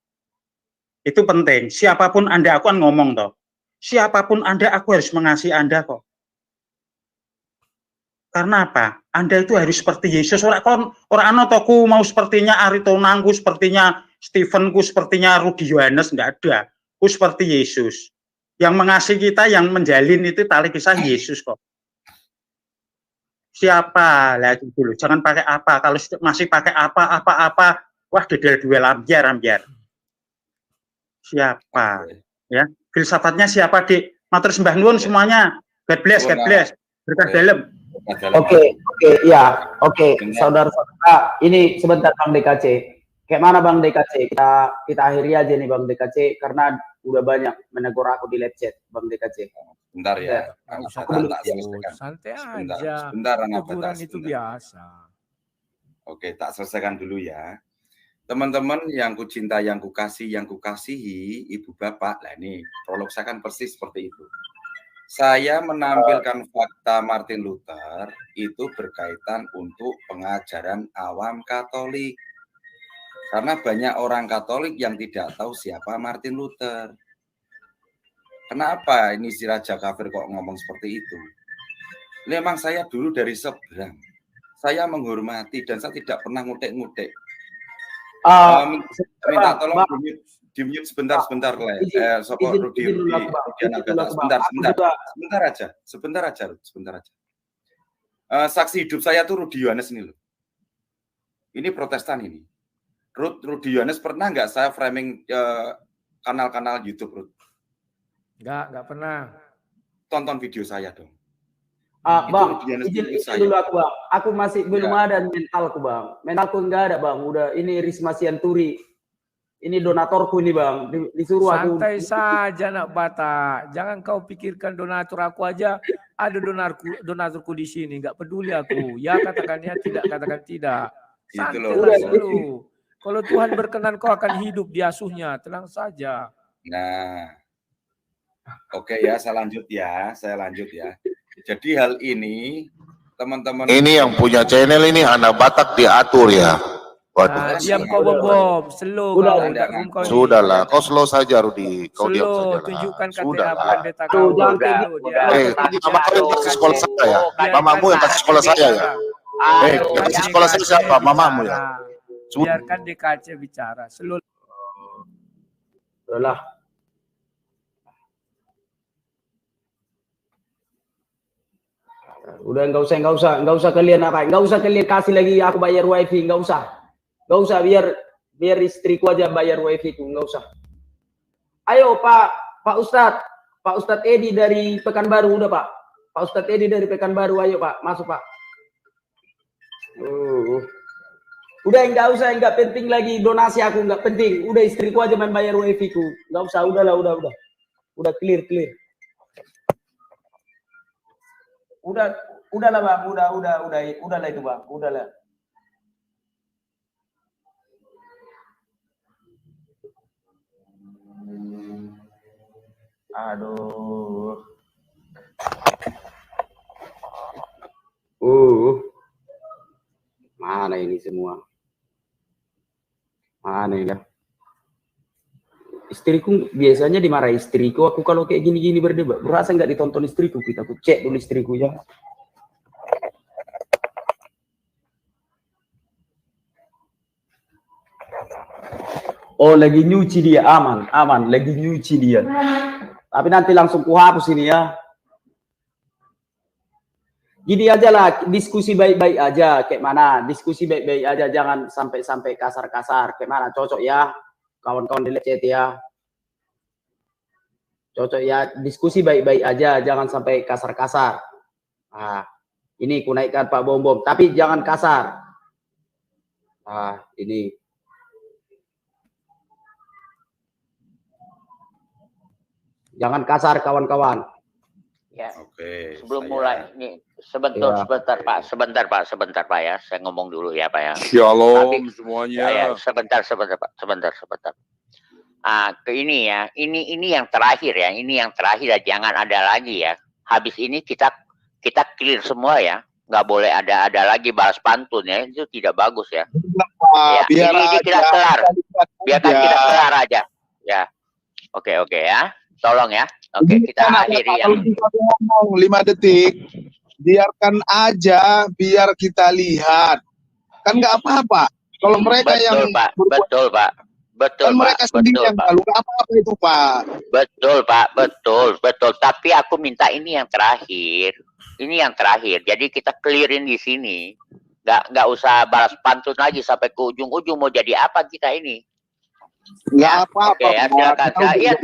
Itu penting. Siapapun Anda, aku kan ngomong toh. Siapapun Anda, aku harus mengasihi Anda kok. Karena apa? Anda itu harus seperti Yesus. Orang ana toku mau sepertinya Aritonangku, sepertinya Stephenku, sepertinya Rudi Yohanes, enggak ada. Ku seperti Yesus. Yang mengasihi kita, yang menjalin itu tali kisah Yesus kok. Siapa lagi dulu? Jangan pakai apa. Kalau masih pakai apa, wah dedel dua lambiar. Siapa? Ya, filsafatnya siapa, Dik? Matur sembah nuwun semuanya. God bless. Berkah dalam. Oke, ya, saudara-saudara. Ini sebentar Bang DKC. Kayak mana Bang DKC? Kita akhiri aja nih Bang DKC karena udah banyak menegur aku di live chat Bang DKC. Bentar ya. Santai aja. Sebentar, teguran itu biasa. Oke, tak selesaikan dulu ya. Teman-teman yang kucinta, yang kukasihi, ibu bapak, lah ini prolog saya kan persis seperti itu. Saya menampilkan fakta Martin Luther itu berkaitan untuk pengajaran awam Katolik. Karena banyak orang Katolik yang tidak tahu siapa Martin Luther. Kenapa ini si Raja Kafir kok ngomong seperti itu? Memang saya dulu dari seberang. Saya menghormati dan saya tidak pernah ngutek-ngutek. Minta tolong di-mute sebentar Le. Sebentar aja. Saksi hidup saya tuh Rudi Yohanes ini loh. Ini Protestan ini. Rudi Yohanes pernah nggak saya framing kanal-kanal YouTube, Rud? Nggak pernah. Tonton video saya dong. Bang, izin dulu aku Bang. Aku masih belum ada mentalku Bang. Mentalku nggak ada Bang. Udah ini Risma Sianturi. Ini donatorku ini Bang. Disuruh aku. Santai saja nak Bata. Jangan kau pikirkan donatur aku aja. Ada donaturku di sini. Nggak peduli aku. Ya katakan ya, tidak katakan tidak. Santai dulu. Kalau Tuhan berkenan kau akan hidup di asuhnya. Tenang saja. Nah. Oke ya, saya lanjut ya. Jadi hal ini teman-teman ini yang punya channel ini anak Batak diatur ya. Waduh. Diam kau bom. Slow kau. Sudahlah, kau slow saja Rudi. Kau diam saja. Tunjukkan KTA pendeta kau. Mamamu yang kasih sekolah saya ya. Mamamu yang kasih sekolah saya ya. Yang kasih sekolah saya siapa? Mamamu ya. Biarkan DKC bicara. Slow. Udahlah. Udah nggak usah kalian kasih lagi aku bayar wifi, nggak usah biar istriku aja bayar wifi ku, nggak usah. Ayo Pak Ustadz Edi dari Pekanbaru udah Pak Ustadz Edi dari Pekanbaru, ayo Pak masuk Pak. Udah nggak penting lagi donasi aku, nggak penting, udah istriku aja main bayar wifi ku, nggak usah, udah clear. Udahlah Bang, udahlah itu Bang, udahlah. Aduh. Mana ini semua? Mana ya? Istriku biasanya dimarahi istriku. Aku kalau kayak gini-gini berdebat, berasa nggak ditonton istriku. Aku cek dulu istriku ya. Oh lagi nyuci dia, aman, lagi nyuci dia. Tapi nanti langsung kuhapus ini ya. Gini aja lah, diskusi baik-baik aja. Kayak mana? Diskusi baik-baik aja, jangan sampai kasar-kasar. Kayak mana? Cocok ya? Kawan-kawan di chat ya, cocok ya, diskusi baik-baik aja, jangan sampai kasar-kasar. Nah, ini ku naikkan Pak Bom, tapi jangan kasar. Nah, ini jangan kasar kawan-kawan. Ya. Oke. Sebelum mulai nih, Sebentar Pak ya. Saya ngomong dulu ya Pak ya. Shalom semuanya. Sebentar Pak. Ke ini ya. Ini yang terakhir ya. Ini yang terakhir ya. Jangan ada lagi ya. Habis ini kita clear semua ya. Nggak boleh ada lagi balas pantun ya. Itu tidak bagus ya. Ya, ini kita kelar. Biarkan kita kelar aja. Ya. Oke ya. Tolong ya. Oke, kita akhiri yang ngomong 5 detik. Biarkan aja, biar kita lihat. Kan nggak apa-apa. Kalau mereka betul Pak. Betul, kan mereka sendiri yang lalu nggak apa-apa itu Pak. Betul Pak, betul. Tapi aku minta ini yang terakhir. Ini yang terakhir. Jadi kita clearin di sini. Nggak usah balas pantun lagi sampai ke ujung-ujung mau jadi apa kita ini. Nggak apa-apa. Oke ya, silakan. Iya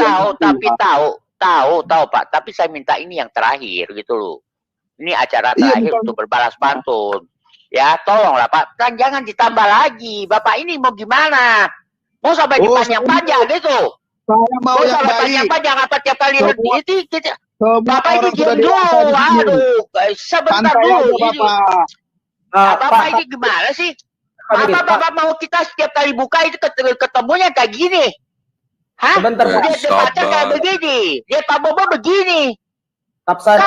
tahu Pak. Tapi saya minta ini yang terakhir gitu loh. Ini acara terakhir untuk berbalas pantun. Ya, tolonglah Pak. Kan jangan ditambah lagi. Bapak ini mau gimana? Mau sampai dipanjang-panjang gitu. Saya mau yang baik. Panjang-panjang apa tiap kali itu kita. Bapak itu diam dulu. Aduh, sebentar dulu. Bapak ini gimana sih? Bapak mau kita setiap kali buka itu ketemunya kayak gini. Hah? Sebentar, dia baca kayak begini. Dia Pak Bobo begini. Tafsir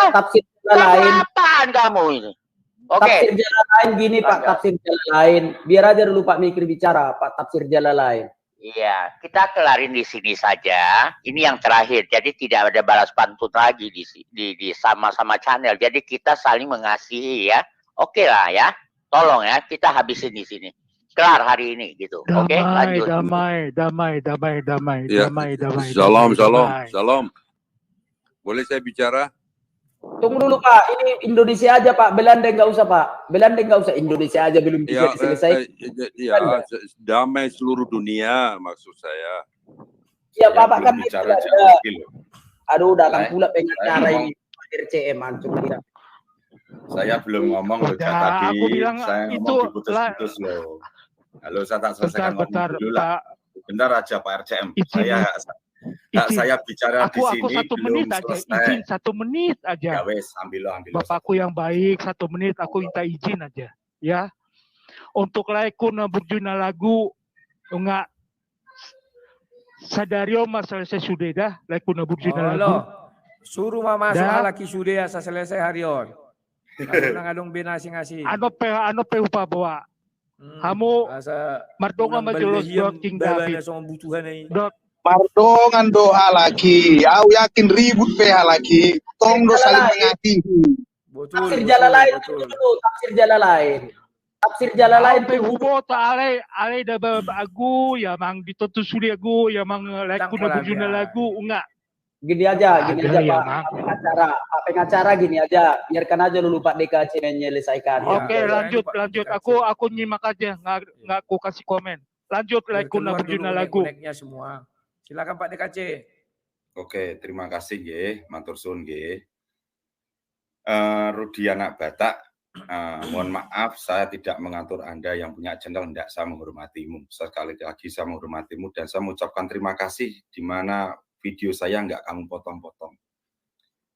lain. Apaan kamu ini? Oke. Tafsir jalan lain gini Pak, tafsir jalan lain. Biar aja dulu Pak Mikir bicara, Pak, tafsir jalan lain. Iya, kita kelarin di sini saja. Ini yang terakhir. Jadi tidak ada balas pantun lagi di sama-sama channel. Jadi kita saling mengasihi ya. Oke lah ya. Tolong ya, kita habisin di sini. Kelar hari ini gitu. Oke, lanjut. Damai. Ya. Shalom. Boleh saya bicara? Tunggu dulu Pak, ini Indonesia aja Pak, Belanda nggak usah Pak. Belanda nggak usah, Indonesia aja belum bisa diselesaikan. Damai seluruh dunia maksud saya. Iya Pak kan bicara. Aduh, datang pula pengacara ini. RCM antum tidak. Saya belum ngomong loh tadi. Saya ngomong diputus-putus loh. Halo, saya tak selesaikan ngomong dulu lah. Bentar aja Pak RCM. Saya bicara di sini belum selesai. 1 menit aja. Ya wes, ambil. Bapakku yang baik, 1 menit aku minta izin aja, ya. Untuk laikuna berjuna lagu enggak sadario masalah sudah dah laikuna berjuna lagu. Suruh mama laki sudah selesai harion. Ngadong binasing-asing. Ano pe upa bawa. Kamu mardonga majelos King David. Mardongan doa lagi, aku yakin ribut PH lagi, tonggo saling mengasihi. Tafsir jalan lain dulu, tafsir jalan lain. Hubo ta ale da bagu ya mang ditutu suri agu ya mang lagu na bujuna lagu enggak. Gini aja Pak, pengacara gini aja, biarkan aja dulu Pak DKC menyelesaikan. Oke, lanjut. Aku nyimak aja, nggak aku kasih komen. Lanjut lagu na bujuna lagu. Semua. Silakan Pak DKC. Oke, terima kasih nggih, matur suwun nggih. Rudi anak Batak, mohon maaf saya tidak mengatur Anda yang punya channel, tidak, saya menghormatimu. Sekali lagi saya menghormatimu dan saya mengucapkan terima kasih di mana video saya nggak kamu potong-potong.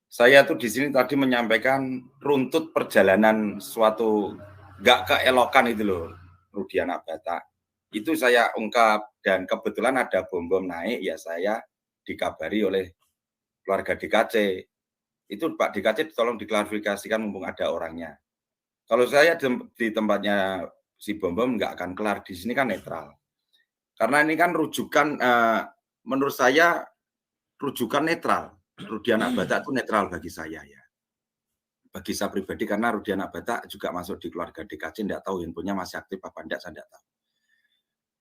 Saya tuh di sini tadi menyampaikan runtut perjalanan suatu nggak keelokan itu loh, Rudi anak Batak. Itu saya ungkap dan kebetulan ada bom naik ya saya dikabari oleh keluarga DKC. Itu Pak DKC tolong diklarifikasikan mumpung ada orangnya. Kalau saya di tempatnya si bom nggak akan kelar, di sini kan netral. Karena ini kan rujukan menurut saya rujukan netral. Rudi anak Batak itu netral bagi saya ya. Bagi saya pribadi karena Rudi anak Batak juga masuk di keluarga DKC, tidak tahu handphonenya masih aktif apa enggak, saya tidak tahu.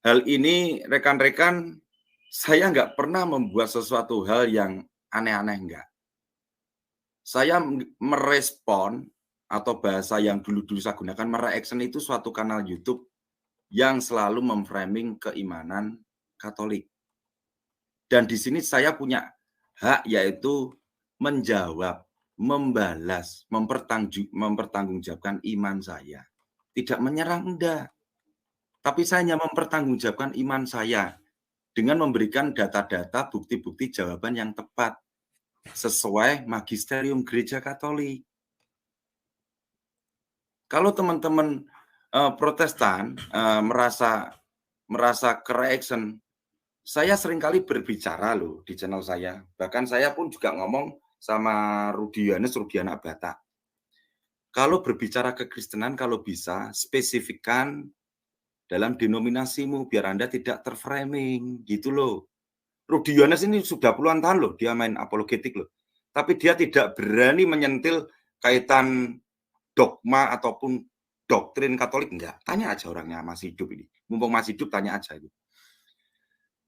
Hal ini rekan-rekan, saya nggak pernah membuat sesuatu hal yang aneh-aneh, enggak. Saya merespon atau bahasa yang dulu saya gunakan, mereaction itu suatu kanal YouTube yang selalu memframing keimanan Katolik. Dan di sini saya punya hak yaitu menjawab, membalas, mempertanggungjawabkan iman saya. Tidak menyerang, enggak. Tapi saya hanya mempertanggungjawabkan iman saya dengan memberikan data-data, bukti-bukti jawaban yang tepat sesuai magisterium Gereja Katolik. Kalau teman-teman Protestan merasa ke-reaction, saya seringkali berbicara loh di channel saya. Bahkan saya pun juga ngomong sama Rudi Anak Batak. Kalau berbicara kekristenan, kalau bisa spesifikkan dalam denominasimu biar Anda tidak terframing gitu loh. Rudi Yohanes ini sudah puluhan tahun loh dia main apologetik loh. Tapi dia tidak berani menyentil kaitan dogma ataupun doktrin Katolik, enggak. Tanya aja orangnya masih hidup ini. Mumpung masih hidup tanya aja itu.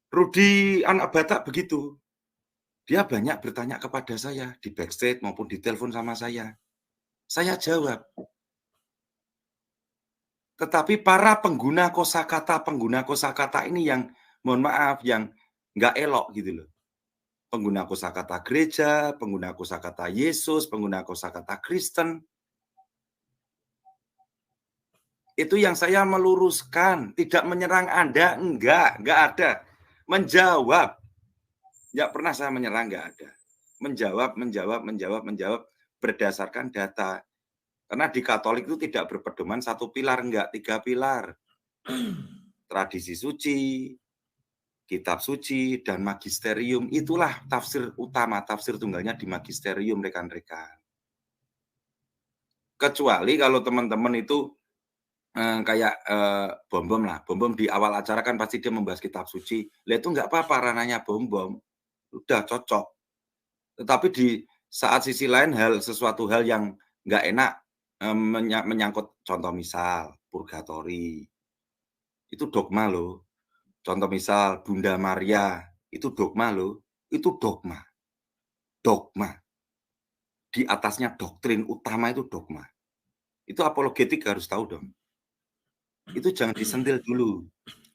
Rudi Anak Batak begitu. Dia banyak bertanya kepada saya di backstage maupun di telepon sama saya. Saya jawab. Tetapi para pengguna kosakata ini yang mohon maaf yang nggak elok gitu loh. Pengguna kosakata gereja, pengguna kosakata Yesus, pengguna kosakata Kristen. Itu yang saya meluruskan, tidak menyerang Anda, enggak ada. Menjawab. Enggak pernah saya menyerang, enggak ada. Menjawab berdasarkan data. Karena di Katolik itu tidak berpedoman satu pilar, enggak, 3 pilar. Tradisi suci, kitab suci, dan magisterium. Itulah tafsir utama, tafsir tunggalnya di magisterium, rekan-rekan. Kecuali kalau teman-teman itu kayak Bom-Bom lah. Bom-Bom di awal acara kan pasti dia membahas kitab suci. Lah itu enggak apa-apa ranahnya Bom-Bom. Udah cocok. Tetapi di saat sisi lain sesuatu hal yang enggak enak menyangkut contoh misal purgatori. Itu dogma loh. Contoh misal Bunda Maria, itu dogma loh. Itu dogma. Dogma. Di atasnya doktrin utama itu dogma. Itu apologetik harus tahu dong. Itu jangan disentil dulu.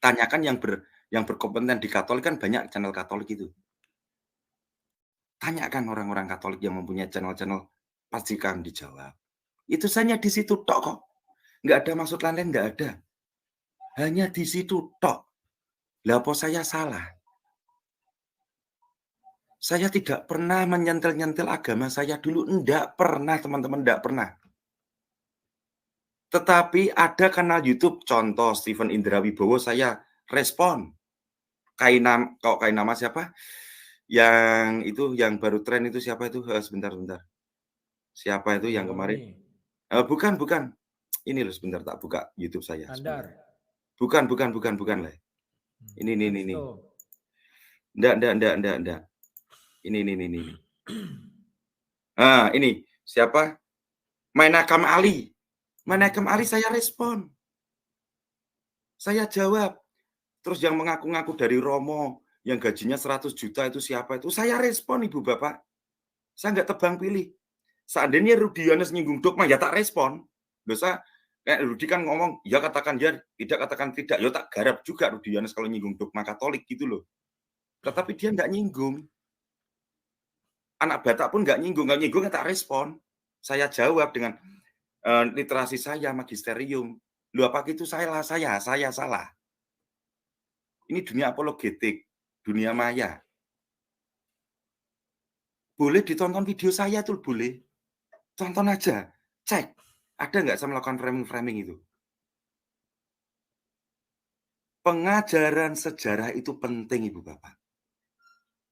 Tanyakan yang berkompeten di Katolik, kan banyak channel Katolik itu. Tanyakan orang-orang Katolik yang mempunyai channel-channel, pastikan dijawab. Itu hanya di situ tok kok. Nggak ada maksud lain, nggak ada. Hanya di situ tok. Lah apa saya salah? Saya tidak pernah menyentil-nyentil agama saya dulu. Enggak pernah, teman-teman, enggak pernah. Tetapi ada kanal YouTube, contoh Stephen Indra Wibowo, saya respon. Kayak nama siapa? Yang itu, yang baru tren itu siapa itu? Sebentar. Siapa itu yang kemarin? Bukan. Ini loh, sebentar tak buka YouTube saya. Andar. Bukan lah. Ini. Enggak. Ini. Ini siapa? Mainakam Ali saya respon. Saya jawab. Terus yang mengaku-ngaku dari Romo, yang gajinya 100 juta itu siapa itu? Saya respon, Ibu Bapak. Saya nggak tebang pilih. Seandainya Rudi Yohanes nyinggung dogma, ya tak respon. Biasa kayak Rudi kan ngomong, ya katakan ya, tidak katakan tidak. Ya tak garap juga Rudi Yohanes kalau nyinggung dogma Katolik gitu loh. Tetapi dia nggak nyinggung. Anak Batak pun nggak nyinggung, ya tak respon. Saya jawab dengan literasi saya, magisterium. Lu apa gitu saya salah. Ini dunia apologetik, dunia maya. Boleh ditonton video saya tuh, boleh. Tonton aja, cek. Ada nggak saya melakukan framing itu? Pengajaran sejarah itu penting, Ibu Bapak.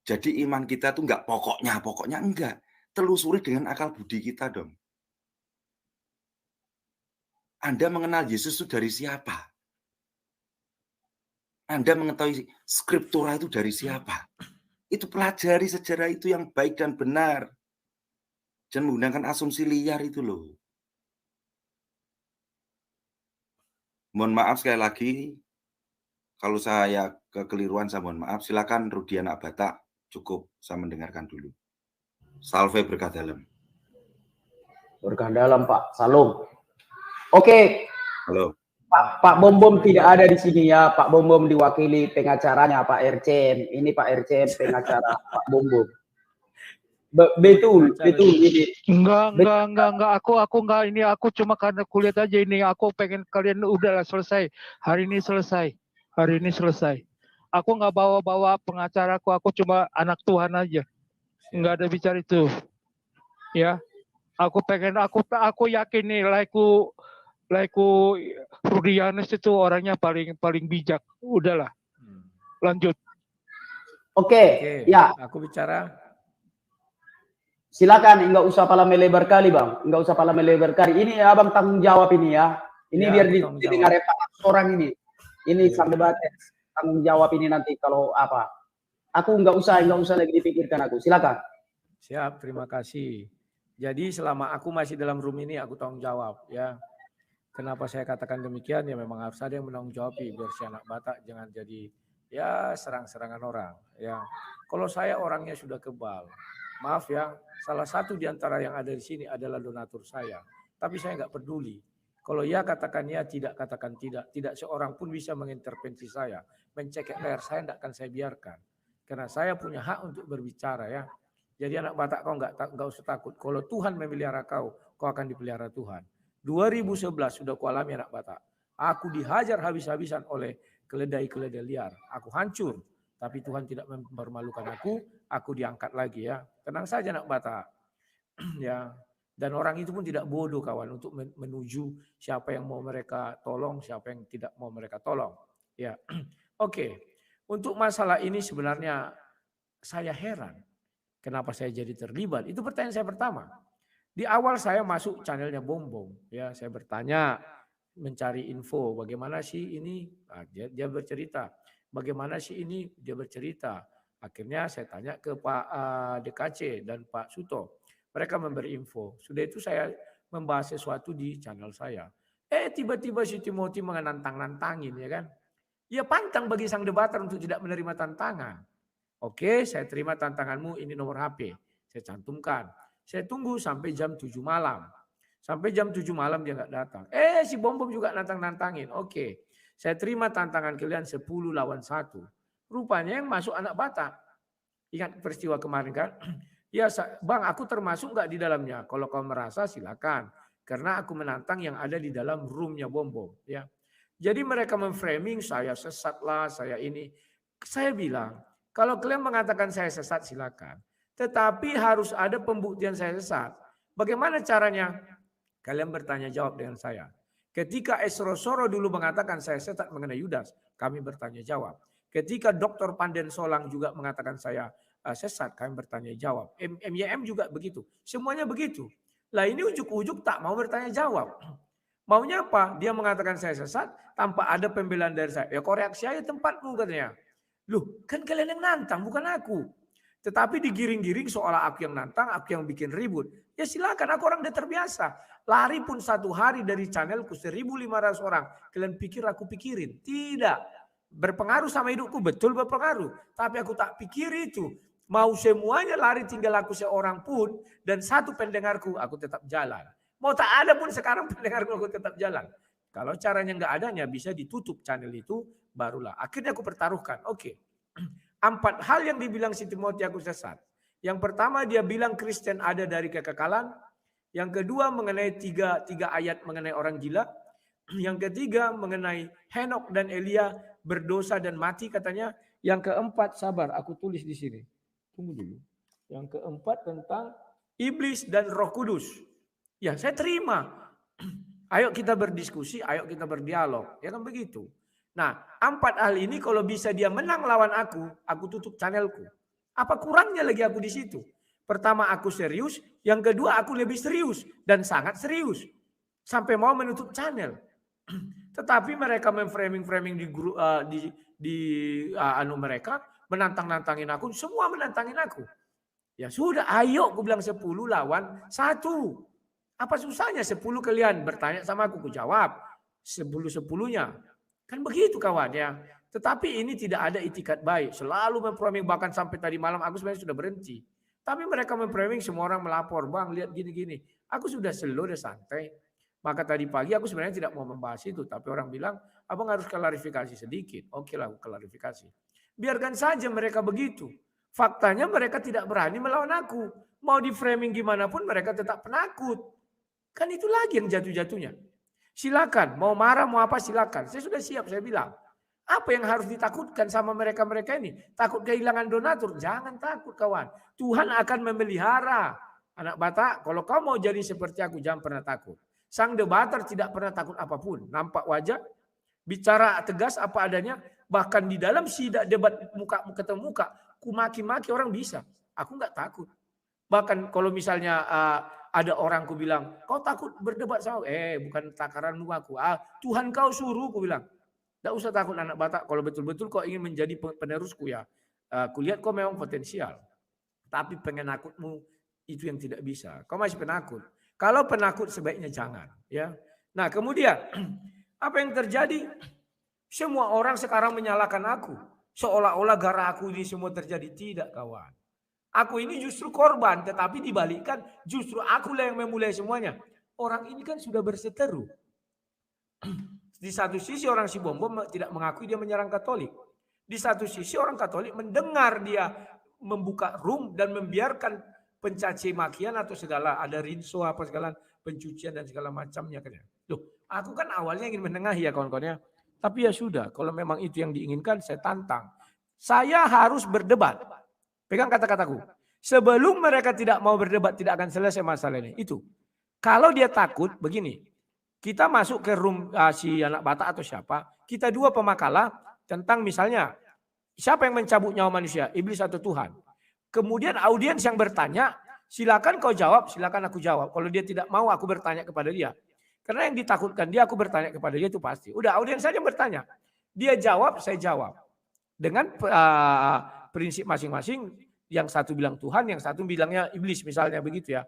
Jadi iman kita tuh nggak pokoknya enggak. Telusuri dengan akal budi kita dong. Anda mengenal Yesus itu dari siapa? Anda mengetahui skriptura itu dari siapa? Itu pelajari sejarah itu yang baik dan benar. Jangan menggunakan asumsi liar itu loh. Mohon maaf sekali lagi, kalau saya kekeliruan saya mohon maaf. Silakan Rudi Anak Batak, cukup saya mendengarkan dulu. Salve berkah dalam. Berkah dalam, Pak. Salam. Oke. Halo. Pak Bom-Bom tidak ada di sini ya. Pak Bom-Bom diwakili pengacaranya Pak RCM. Ini Pak RCM pengacara Pak Bom-Bom. Betul ini. Enggak. Aku enggak ini. Aku cuma karena kulihat aja ini. Aku pengen kalian udahlah selesai. Hari ini selesai. Aku enggak bawa pengacaraku. Aku cuma anak Tuhan aja. Enggak ada bicara itu. Ya. Aku yakin nilaiku Laiku Rudianes itu orangnya paling bijak. Udahlah. Lanjut. Oke, ya. Aku bicara. Silakan, enggak usah pala melebar kali, Bang. Enggak usah pala melebar kali. Ini Abang tanggung jawab ini ya. Ini Ya, biar tanggung didengar jawab. Pak orang ini. Ini Iya. sang debat tanggung jawab ini nanti kalau apa. Aku enggak usah lagi dipikirkan aku. Silakan. Siap, terima kasih. Jadi selama aku masih dalam room ini aku tanggung jawab ya. Kenapa saya katakan demikian ya memang harus ada yang menanggung jawab biar si anak Batak jangan jadi ya serang-serangan orang ya. Kalau saya orangnya sudah kebal. Maaf ya, salah satu di antara yang ada di sini adalah donatur saya. Tapi saya nggak peduli. Kalau ya katakan ya, tidak katakan tidak. Tidak seorang pun bisa mengintervensi saya. Mencekik leher saya tidak akan saya biarkan. Karena saya punya hak untuk berbicara ya. Jadi anak Batak kau nggak usah takut. Kalau Tuhan memelihara kau akan dipelihara Tuhan. 2011 sudah kualami anak Batak. Aku dihajar habis-habisan oleh keledai-keledai liar. Aku hancur. Tapi Tuhan tidak mempermalukan aku diangkat lagi ya. Tenang saja anak Batak. Ya. Dan orang itu pun tidak bodoh kawan untuk menuju siapa yang mau mereka tolong, siapa yang tidak mau mereka tolong. Ya. Oke. Untuk masalah ini sebenarnya saya heran. Kenapa saya jadi terlibat? Itu pertanyaan saya pertama. Di awal saya masuk channelnya Bom, ya saya bertanya, mencari info, bagaimana sih ini? Nah, dia bercerita, bagaimana sih ini? Dia bercerita. Akhirnya saya tanya ke Pak DKC dan Pak Suto, mereka memberi info. Sudah itu saya membahas sesuatu di channel saya. Tiba-tiba si Timothy menantang-nantangin, ya kan? Ya pantang bagi sang debater untuk tidak menerima tantangan. Oke, saya terima tantanganmu, ini nomor HP. Saya cantumkan. Saya tunggu sampai jam 7 malam. Sampai jam 7 malam dia nggak datang. Si Bom juga nantang-nantangin. Oke, saya terima tantangan kalian 10 lawan 1. Rupanya yang masuk anak Batak. Ingat peristiwa kemarin kan? Ya Bang, aku termasuk nggak di dalamnya? Kalau kau merasa silakan. Karena aku menantang yang ada di dalam roomnya Bom. Ya. Jadi mereka memframing saya sesat lah, saya ini. Saya bilang, kalau kalian mengatakan saya sesat silakan. Tetapi harus ada pembuktian saya sesat. Bagaimana caranya? Kalian bertanya jawab dengan saya. Ketika Esro Soro dulu mengatakan saya sesat mengenai Yudas, kami bertanya jawab. Ketika Dr. Panden Solang juga mengatakan saya sesat, kami bertanya jawab. MYM juga begitu. Semuanya begitu. Lah ini ujuk-ujuk tak mau bertanya jawab. Maunya apa? Dia mengatakan saya sesat tanpa ada pembelaan dari saya. Ya koreksi aja tempatmu katanya. Loh kan kalian yang nantang bukan aku. Tetapi digiring-giring seolah aku yang nantang, aku yang bikin ribut. Ya silakan, aku orang udah terbiasa. Lari pun satu hari dari channelku 1.500 orang. Kalian pikir aku pikirin? Tidak. Berpengaruh sama hidupku, betul berpengaruh. Tapi aku tak pikir itu. Mau semuanya lari tinggal aku seorang pun. Dan satu pendengarku, aku tetap jalan. Mau tak ada pun sekarang pendengarku, aku tetap jalan. Kalau caranya nggak adanya, bisa ditutup channel itu, barulah. Akhirnya aku pertaruhkan, oke. 4 hal yang dibilang si Timothy aku sesat. Yang pertama dia bilang Kristen ada dari kekekalan. Yang kedua mengenai tiga ayat mengenai orang gila. Yang ketiga mengenai Henok dan Elia berdosa dan mati katanya. Yang keempat sabar aku tulis di sini. Tunggu dulu. Yang keempat tentang iblis dan Roh Kudus. Ya saya terima. Ayo kita berdiskusi, ayo kita berdialog. Ya kan begitu. Nah, 4 hal ini kalau bisa dia menang lawan aku tutup channelku. Apa kurangnya lagi aku di situ? Pertama aku serius, yang kedua aku lebih serius dan sangat serius. Sampai mau menutup channel. Tetapi mereka memframing di grup mereka menantang-nantangin aku, semua menantangin aku. Ya sudah, ayo aku bilang 10 lawan 1. Apa susahnya 10 kalian bertanya sama aku jawab. 10-10-nya. Kan begitu kawan ya. Tetapi ini tidak ada itikat baik. Selalu memframing bahkan sampai tadi malam aku sebenarnya sudah berhenti. Tapi mereka memframing semua orang melapor. Bang lihat gini-gini. Aku sudah slow, udah santai. Maka tadi pagi aku sebenarnya tidak mau membahas itu. Tapi orang bilang abang harus klarifikasi sedikit. Oke lah aku klarifikasi. Biarkan saja mereka begitu. Faktanya mereka tidak berani melawan aku. Mau di framing gimana pun mereka tetap penakut. Kan itu lagi yang jatuh-jatuhnya. Silakan, mau marah, mau apa silakan. Saya sudah siap, saya bilang. Apa yang harus ditakutkan sama mereka-mereka ini? Takut kehilangan donatur? Jangan takut kawan. Tuhan akan memelihara. Anak Batak, kalau kau mau jadi seperti aku, jangan pernah takut. Sang debater tidak pernah takut apapun. Nampak wajah, bicara tegas apa adanya. Bahkan di dalam sidang debat muka ketemu muka, ku maki-maki orang bisa. Aku nggak takut. Bahkan kalau misalnya ada orang ku bilang, kau takut berdebat sama bukan takaranmu aku. Tuhan kau suruh, ku bilang. Tidak usah takut anak Batak. Kalau betul-betul kau ingin menjadi penerusku ya. Kulihat kau memang potensial. Tapi penakutmu itu yang tidak bisa. Kau masih penakut. Kalau penakut sebaiknya jangan. Ya. Nah kemudian apa yang terjadi? Semua orang sekarang menyalahkan aku. Seolah-olah gara aku ini semua terjadi. Tidak kawan. Aku ini justru korban. Tetapi dibalikkan justru akulah yang memulai semuanya. Orang ini kan sudah berseteru. Di satu sisi orang si bom tidak mengakui dia menyerang Katolik. Di satu sisi orang Katolik mendengar dia membuka room dan membiarkan pencaci makian atau segala ada rinso apa segala pencucian dan segala macamnya kan. Loh, aku kan awalnya ingin menengahi ya kawan-kawannya. Tapi ya sudah, kalau memang itu yang diinginkan saya tantang. Saya harus berdebat. Pegang kata-kataku. Sebelum mereka tidak mau berdebat tidak akan selesai masalah ini. Itu. Kalau dia takut begini. Kita masuk ke room si anak Batak atau siapa. Kita dua pemakalah tentang misalnya. Siapa yang mencabut nyawa manusia? Iblis atau Tuhan? Kemudian audiens yang bertanya. Silakan kau jawab, silakan aku jawab. Kalau dia tidak mau aku bertanya kepada dia. Karena yang ditakutkan dia aku bertanya kepada dia itu pasti. Udah audiens saja yang bertanya. Dia jawab, saya jawab. Dengan prinsip masing-masing. Yang satu bilang Tuhan, yang satu bilangnya iblis misalnya begitu ya.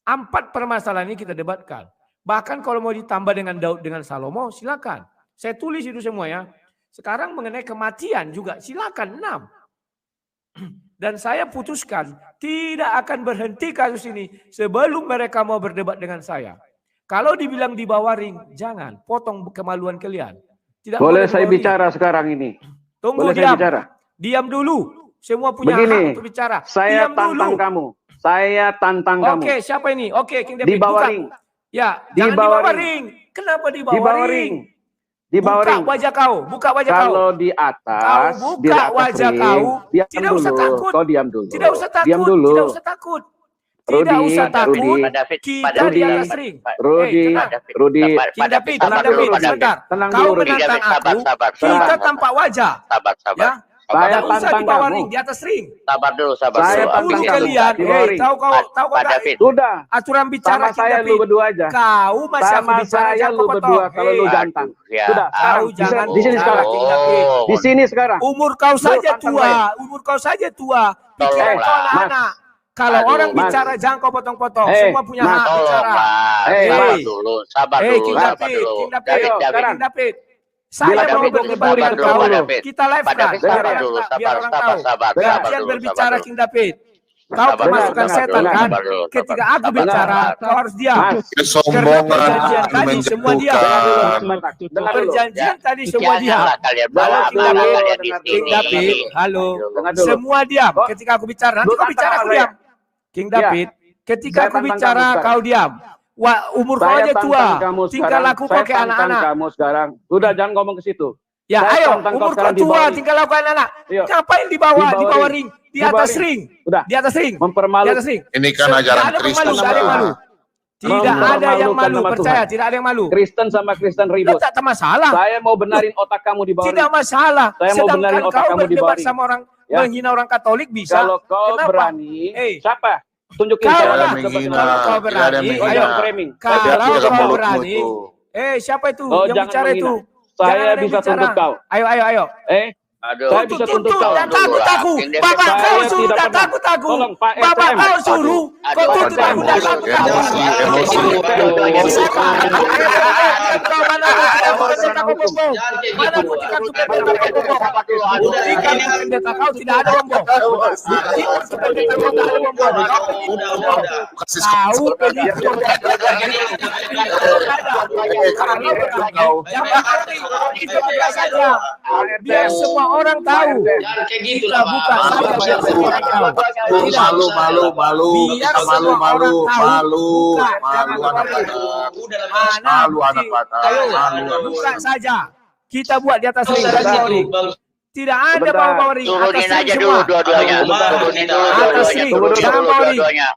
4 permasalahan ini kita debatkan. Bahkan kalau mau ditambah dengan Daud dengan Salomo, silakan. Saya tulis itu semua ya. Sekarang mengenai kematian juga silakan 6. Dan saya putuskan tidak akan berhenti kasus ini sebelum mereka mau berdebat dengan saya. Kalau dibilang di bawah ring, jangan potong kemaluan kalian. Tidak boleh saya bicara sekarang ini. Tunggu, boleh diam. Saya bicara. Diam dulu. Semua punya Begini, hak untuk bicara. Saya diam tantang dulu. kamu. Saya tantang kamu. Oke, siapa ini? Oke, King David. Di bawah buka. ring. Ya, Di jangan bawah di bawah ring. ring. Kenapa di Di bawah, bawah ring? ring. Di bawah buka ring. wajah kau, buka wajah kau. Kalau di atas, Kau di buka atas wajah ring, kau. diam Tidak dulu. usah takut. Kau diam dulu. Tidak usah takut. Diam dulu. Tidak usah takut. Tidak usah takut. Kita di atas ring. Rudi, Rudi. King David, Tenang dulu, sebentar. tenang Kau dulu, Rudi. menantang aku. Kita tampak wajah. Ya. Saya Tidak usah tantang di bawah kamu. ring, di atas ring. Sabar dulu, sabar Saya dulu. tantang kalian. Tahu kau Pak nggak? David. Sudah. Aturan bicara Sama King saya David. lu berdua aja. Kau masih Sama aku bicara saya jangan lu kau potong. berdua kalau lu Hei. gantang. Ya. Sudah. Kau Sekarang jangan di sini sekarang. King David. Di sini sekarang. Umur kau saja tantang tua. saya. Umur kau saja tua. Pikiran Tolonglah. kau anak-anak. Kalau Aduh, orang Mas. bicara jangan kau potong-potong. Eh, Semua punya Mas. hak bicara. Sabar dulu, sabar dulu, King sabar David, dulu. King David, David, David. King David. Saya Bila mau David berdebat sabar dengan dulu, kau. Pak David. Kita live Pak kan. David, sabar Biar dulu, orang sabar, tahu. sabar Gantian dulu, berbicara sabar dulu. King David. Kau Sabar kemasukan dulu, setan sabar kan? dulu, sabar. Ketika aku Sabar, bicara, sabar. kau harus diam. Mas. Karena Kesombongan perjanjian tadi semua diam. Dengar dulu. Perjanjian tadi semua diam. Janganlah kalian Halo bawa King bawa David, kalian di King sini. David, halo. Dengar dulu. Semua diam. Kok? Ketika aku bicara, nanti Lu kau bicara tantang aku saya. diam. King David, ketika Saya aku tantang bicara kamu sekarang. kau diam. Wah, umur kau Saya aja tua. tantang kamu Tinggal sekarang. laku kau Saya kayak tantang anak-anak. kamu sekarang. Udah jangan ngomong ke situ. Ya, Saya ayo, tantang kau umur kau sekarang di tua, bawah ring. tinggal lakukan anak. Ayo. Ngapain di bawah ring? Di bawah atas ring. Udah. Di atas ring. Di Mempermalukan. atas ring. Ini kan Tidak ajaran ada Kristus. pemalu, tidak ada yang malu. Tidak ada yang malu, nama percaya, Tuhan. tidak ada yang malu. Kristen sama Kristen ribut. Tak masalah. Saya mau benarin otak kamu di bawah Tidak ring. masalah. Saya mau Sedangkan benarin otak kau kamu di bawah berdebat ring. sama orang, Ya. menghina orang Katolik bisa. Kalau kau Kenapa? berani, Eh, siapa? Tunjukin Kau saya. lah. menghina, Kalau kau tidak ada berani, menghina. ayo. framing. Kalau Tidak kau mulutmu berani, itu. siapa itu Oh, yang jangan bicara menghina. itu? Saya Jangan ada yang bisa bicara. tuntut kau. Ayo. Aduh. Saya bisa tuntut kau. Dan takut aku. Bapak Saya kau suruh tidak dan pernah. takut aku. Tolong, Pak Bapak STM. kau suruh. Kau Aduh, tuntut aku dan takut aku. Emosi. Kau mana pendeta kau bohong? Mana buktikan tu pendeta kau bohong? Buktikan pendeta kau tidak ada bohong. Buktikan tu pendeta kau tidak ada bohong. Kau pendeta biar semua orang tahu. Kita buka saja biar semua orang tahu. Malu. Biar Kita semua orang tahu. malu. Buka, jangan Malu anak khawatir. Batak. Mana Malu anak bukti? Batak. Ayo, Malu anak buka Batak. saja. Kita buat di atas ring dan di bawah ring. Tidak ada Sebentar. bawah ring. Atas Turunin ring aja semua. dulu dua-duanya. Turunin dulu Atas dua-duanya. ring. Turunin Jangan dulu bawah ring. dua-duanya.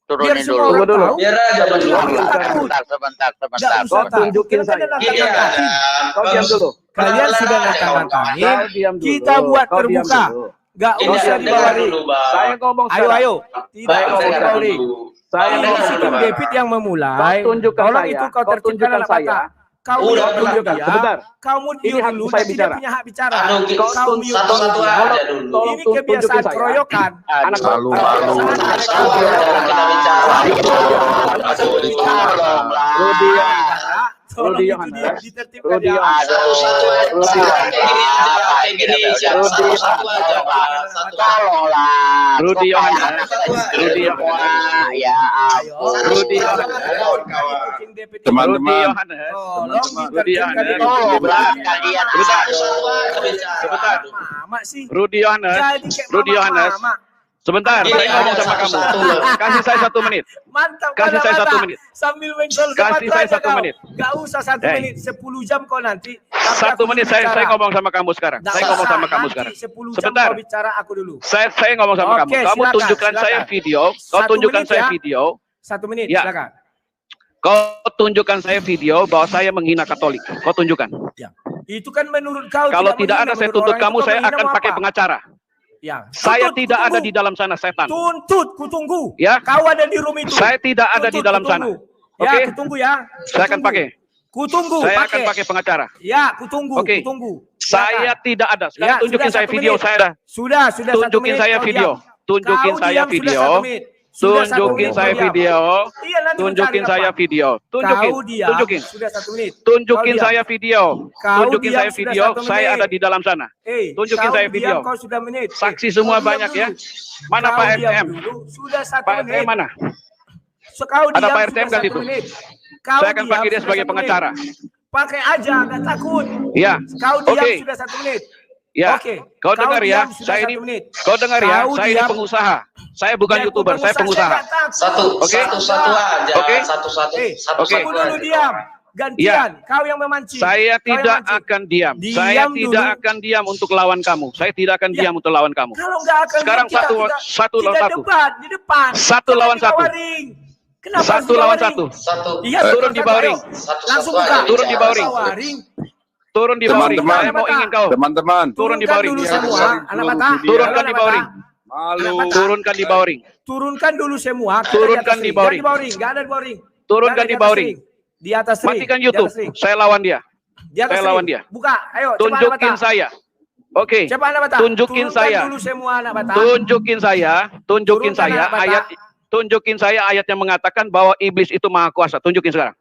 Turunin semua dulu. orang tahu. Biar aja Sebentar. Nggak usah tunjukin saya. Kau diam dulu. Kalian sudah nantang-nantangin, kita buat terbuka. Nggak usah dibawarin. Saya ngomong Ayo. Tidak usah dibawarin. Saya Ini si King David yang memulai. tunjukkan Tolong saya. itu kau tertibkan anak saya. mata. Kau tunjukkan dia. Sebentar. Kamu Ini hak dulu, saya dia bicara. punya hak bicara. Kau Satu-satu aja dulu. Ini kebiasaan keroyokan. Anak malu. Rudi Yohanes. Rudi Satu-satu aja. Tolonglah. Rudi Yohanes. Ya ampun. Rudi Yohanes. Teman-teman. Rudi Yohanes. Tolonglah kalian. Sebentar. Mama sih. Rudi Yohanes. Rudi Yohanes. Sebentar, saya ngomong sama kamu. Kasih saya 1 menit. Mantap. Kasih saya 1 menit. Sambil menggol Kasih saya 1 menit. Gak usah 1 menit, 10 jam kau nanti. 1 menit saya ngomong sama kamu sekarang. Saya ngomong sama kamu sekarang. 10 jam Sebentar. kau bicara aku dulu. Saya ngomong sama kamu. Kamu tunjukkan saya video. Kau tunjukkan saya video. 1 menit, Ya. silakan. Kau tunjukkan saya video bahwa saya menghina Katolik. Kau tunjukkan. Ya. Itu kan menurut kau. Kalau tidak ada menghina, saya menurut tuntut orang kamu, itu kau saya menghina akan mau pakai apa? pengacara. Ya. Saya Tuntut, tidak ada kutunggu. di dalam sana, setan. Tuntut, kutunggu. Ya. Kau ada di room itu. Saya tidak ada di dalam sana. Ya, Oke? kutunggu ya. Saya akan pakai. Kutunggu. Saya akan pakai pengacara. Ya, kutunggu. Oke. Kutunggu. Saya tidak ada. Sekarang Ya, tunjukin sudah saya 1 video menit. saya. Sudah 1 Tunjukin menit, saya kau video. diam. Tunjukin Kau saya diam, sudah video. 1 menit. Sudah 1 Tunjukin menit, saya kau diam. video. Iya, nanti Tunjukin mencari saya apa? video. Tunjukin. Kau diam, Tunjukin. sudah 1 menit. Tunjukin Kau saya diam. video. Kau Tunjukin diam, saya sudah video. 1 Saya menit. ada di dalam sana. Tunjukin kau saya diam, video. Kau sudah menit. Saksi semua Kau diam banyak ya. dulu. Mana Kau Pak diam RTM? dulu. Sudah 1 Pak menit. RTM mana? Kau Ada diam, Pak sudah RTM kan 1 itu? menit. Kau Saya akan diam, pakai dia sudah sebagai 1 menit. pengacara. Pakai aja, nggak takut. Iya. Kau diam Oke. sudah 1 menit. Ya, Oke. kau dengar ya, diam sudah saya 1 ini, menit. kau dengar ya, Kau saya ini diam. pengusaha. Saya bukan Ya, YouTuber, saya pengusaha. nggak takut. Oke? Satu-satu aja. Oke? Satu-satu. Oke. Kamu dulu diam. Gantian. Kau yang memancing. Saya Kau yang tidak mancing. akan diam. Diam Saya dulu. tidak akan diam untuk lawan kamu. Saya tidak akan diam untuk lawan kamu. Kalau nggak akan Sekarang diam, satu lawan kita satu. debat di depan. Satu Jangan lawan di bawah satu. ring. Kenapa harus Satu di bawah lawan ring? satu. Iya, Turun di bawah ring. Langsung buka. Turun di bawah ring. Turun di bawah ring. Teman-teman. Saya mau ingin kau. Teman-teman. Turun di bawah ring. Dulu semua, anak mata. Turunkan di bawah ring. Malu. Turunkan di bawah ring. Turunkan dulu semua. kita Turunkan atas di ring. bawah Jangan ring. di bawah ring. Nggak ada di bawah ring. Turunkan Nggak ada di atas bawah ring. Di atas ring. Matikan Di YouTube. atas ring. Saya lawan dia. Di atas Saya ring. lawan dia. Buka. Ayo. coba anak Tunjukin mata. saya. Oke. Coba anak mata. Tunjukin Turunkan saya. dulu semua anak mata. Tunjukin saya. Tunjukin Turunkan saya anak mata. ayat. Tunjukin saya ayat yang mengatakan bahwa iblis itu maha kuasa. Tunjukin sekarang.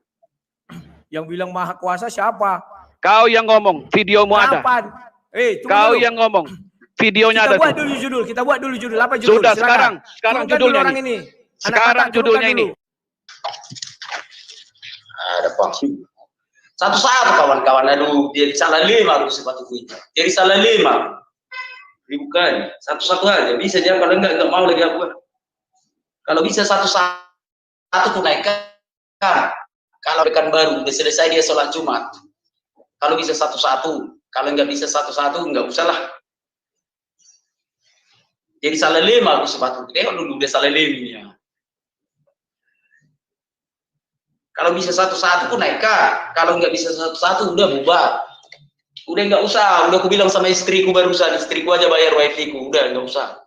Yang bilang maha kuasa siapa? Kau yang ngomong. Videomu ada. Kapan? Tunggu Kau dulu. yang ngomong. Videonya Kita ada buat tuh. dulu judul. Kita buat dulu judul. Apa judul? Sudah Silakan. sekarang Turunkan dulu judulnya orang nih. ini. Anak Sekarang mata, judulnya turunkan ini. dulu. Ada Pak. Satu-satu kawan-kawan. Aduh, dia salah 5 aku sepatu ini. Jadi salah 5. Bukan. Satu-satu aja. Bisa jangan kalau enggak mau lagi aku. Kalau bisa satu-satu ku naikkan. Kalau rekan baru udah selesai dia sholat Jumat. Kalau bisa satu-satu. Kalau enggak bisa satu-satu enggak usah lah. Jadi salah 5 aku sepatu. Dia dulu udah salah 5 ya. Kalau bisa satu-satu pun naikkan. Kalau nggak bisa satu-satu udah bubar. Udah nggak usah. Udah aku bilang sama istriku barusan. Istriku aja bayar wifi ku. Udah nggak usah.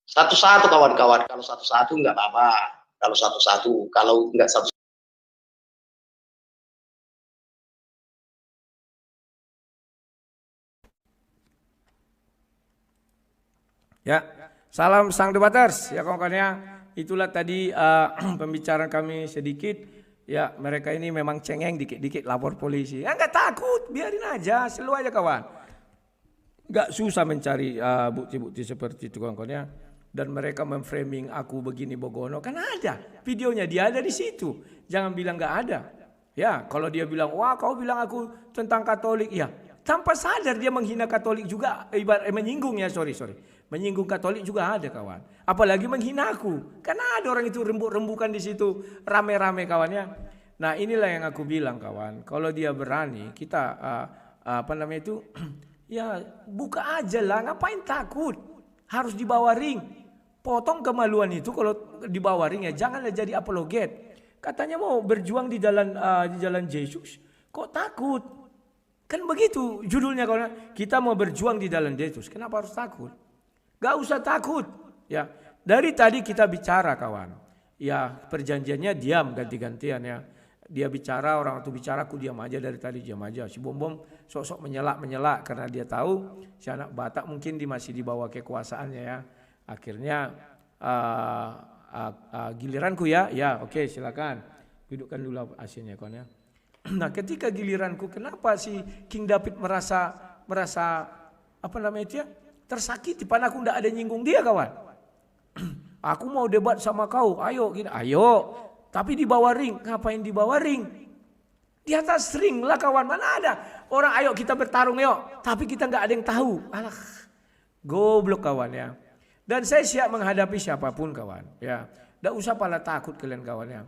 Satu-satu kawan-kawan. Kalau satu-satu nggak apa-apa. Kalau satu-satu. Kalau nggak satu. Ya, salam sang debaters ya kawan-kawannya. Itulah tadi pembicaraan kami sedikit. Ya, mereka ini memang cengeng dikit-dikit lapor polisi. Enggak takut, biarin aja, selalu aja kawan. Enggak susah mencari bukti-bukti seperti itu kawan-kawannya. Dan mereka memframing aku begini Bogono, kan ada videonya, dia ada di situ. Jangan bilang enggak ada. Ya, kalau dia bilang, wah kau bilang aku tentang Katolik, ya tanpa sadar dia menghina Katolik juga, ibarat menyinggung ya, sorry. Menyinggung Katolik juga ada kawan. Apalagi menghina aku. Karena ada orang itu rembuk-rembukan di situ rame-rame kawannya. Nah, inilah yang aku bilang kawan. Kalau dia berani, kita apa namanya itu? Ya buka aja lah. Ngapain takut? harus di bawah ring. Potong kemaluan itu kalau di bawah ring ya, janganlah jadi apologet. Katanya mau berjuang di jalan Yesus, kok takut? Kan begitu judulnya, kalau kita mau berjuang di jalan Yesus, kenapa harus takut? Gak usah takut. Ya, dari tadi kita bicara kawan. Ya, perjanjiannya diam ganti-gantian ya. Dia bicara, orang itu bicara, aku diam aja dari tadi, diam aja. Si Bom sok-sok menyelak karena dia tahu si anak Batak mungkin masih di bawah kekuasaannya ya. Akhirnya giliranku ya, oke, silakan dudukkan dulu hasilnya kawan ya. Nah, ketika giliranku, kenapa si King David merasa apa namanya itu ya, tersakiti, padahal aku tidak ada nyinggung dia kawan. Aku mau debat sama kau, ayo gini, ayo. Tapi di bawah ring, ngapain di bawah ring? Di atas ring lah kawan, mana ada orang ayo kita bertarung yuk, tapi kita nggak ada yang tahu. Alah, goblok kawan ya. Dan saya siap menghadapi siapapun kawan ya. Nggak usah pala takut kalian kawan ya.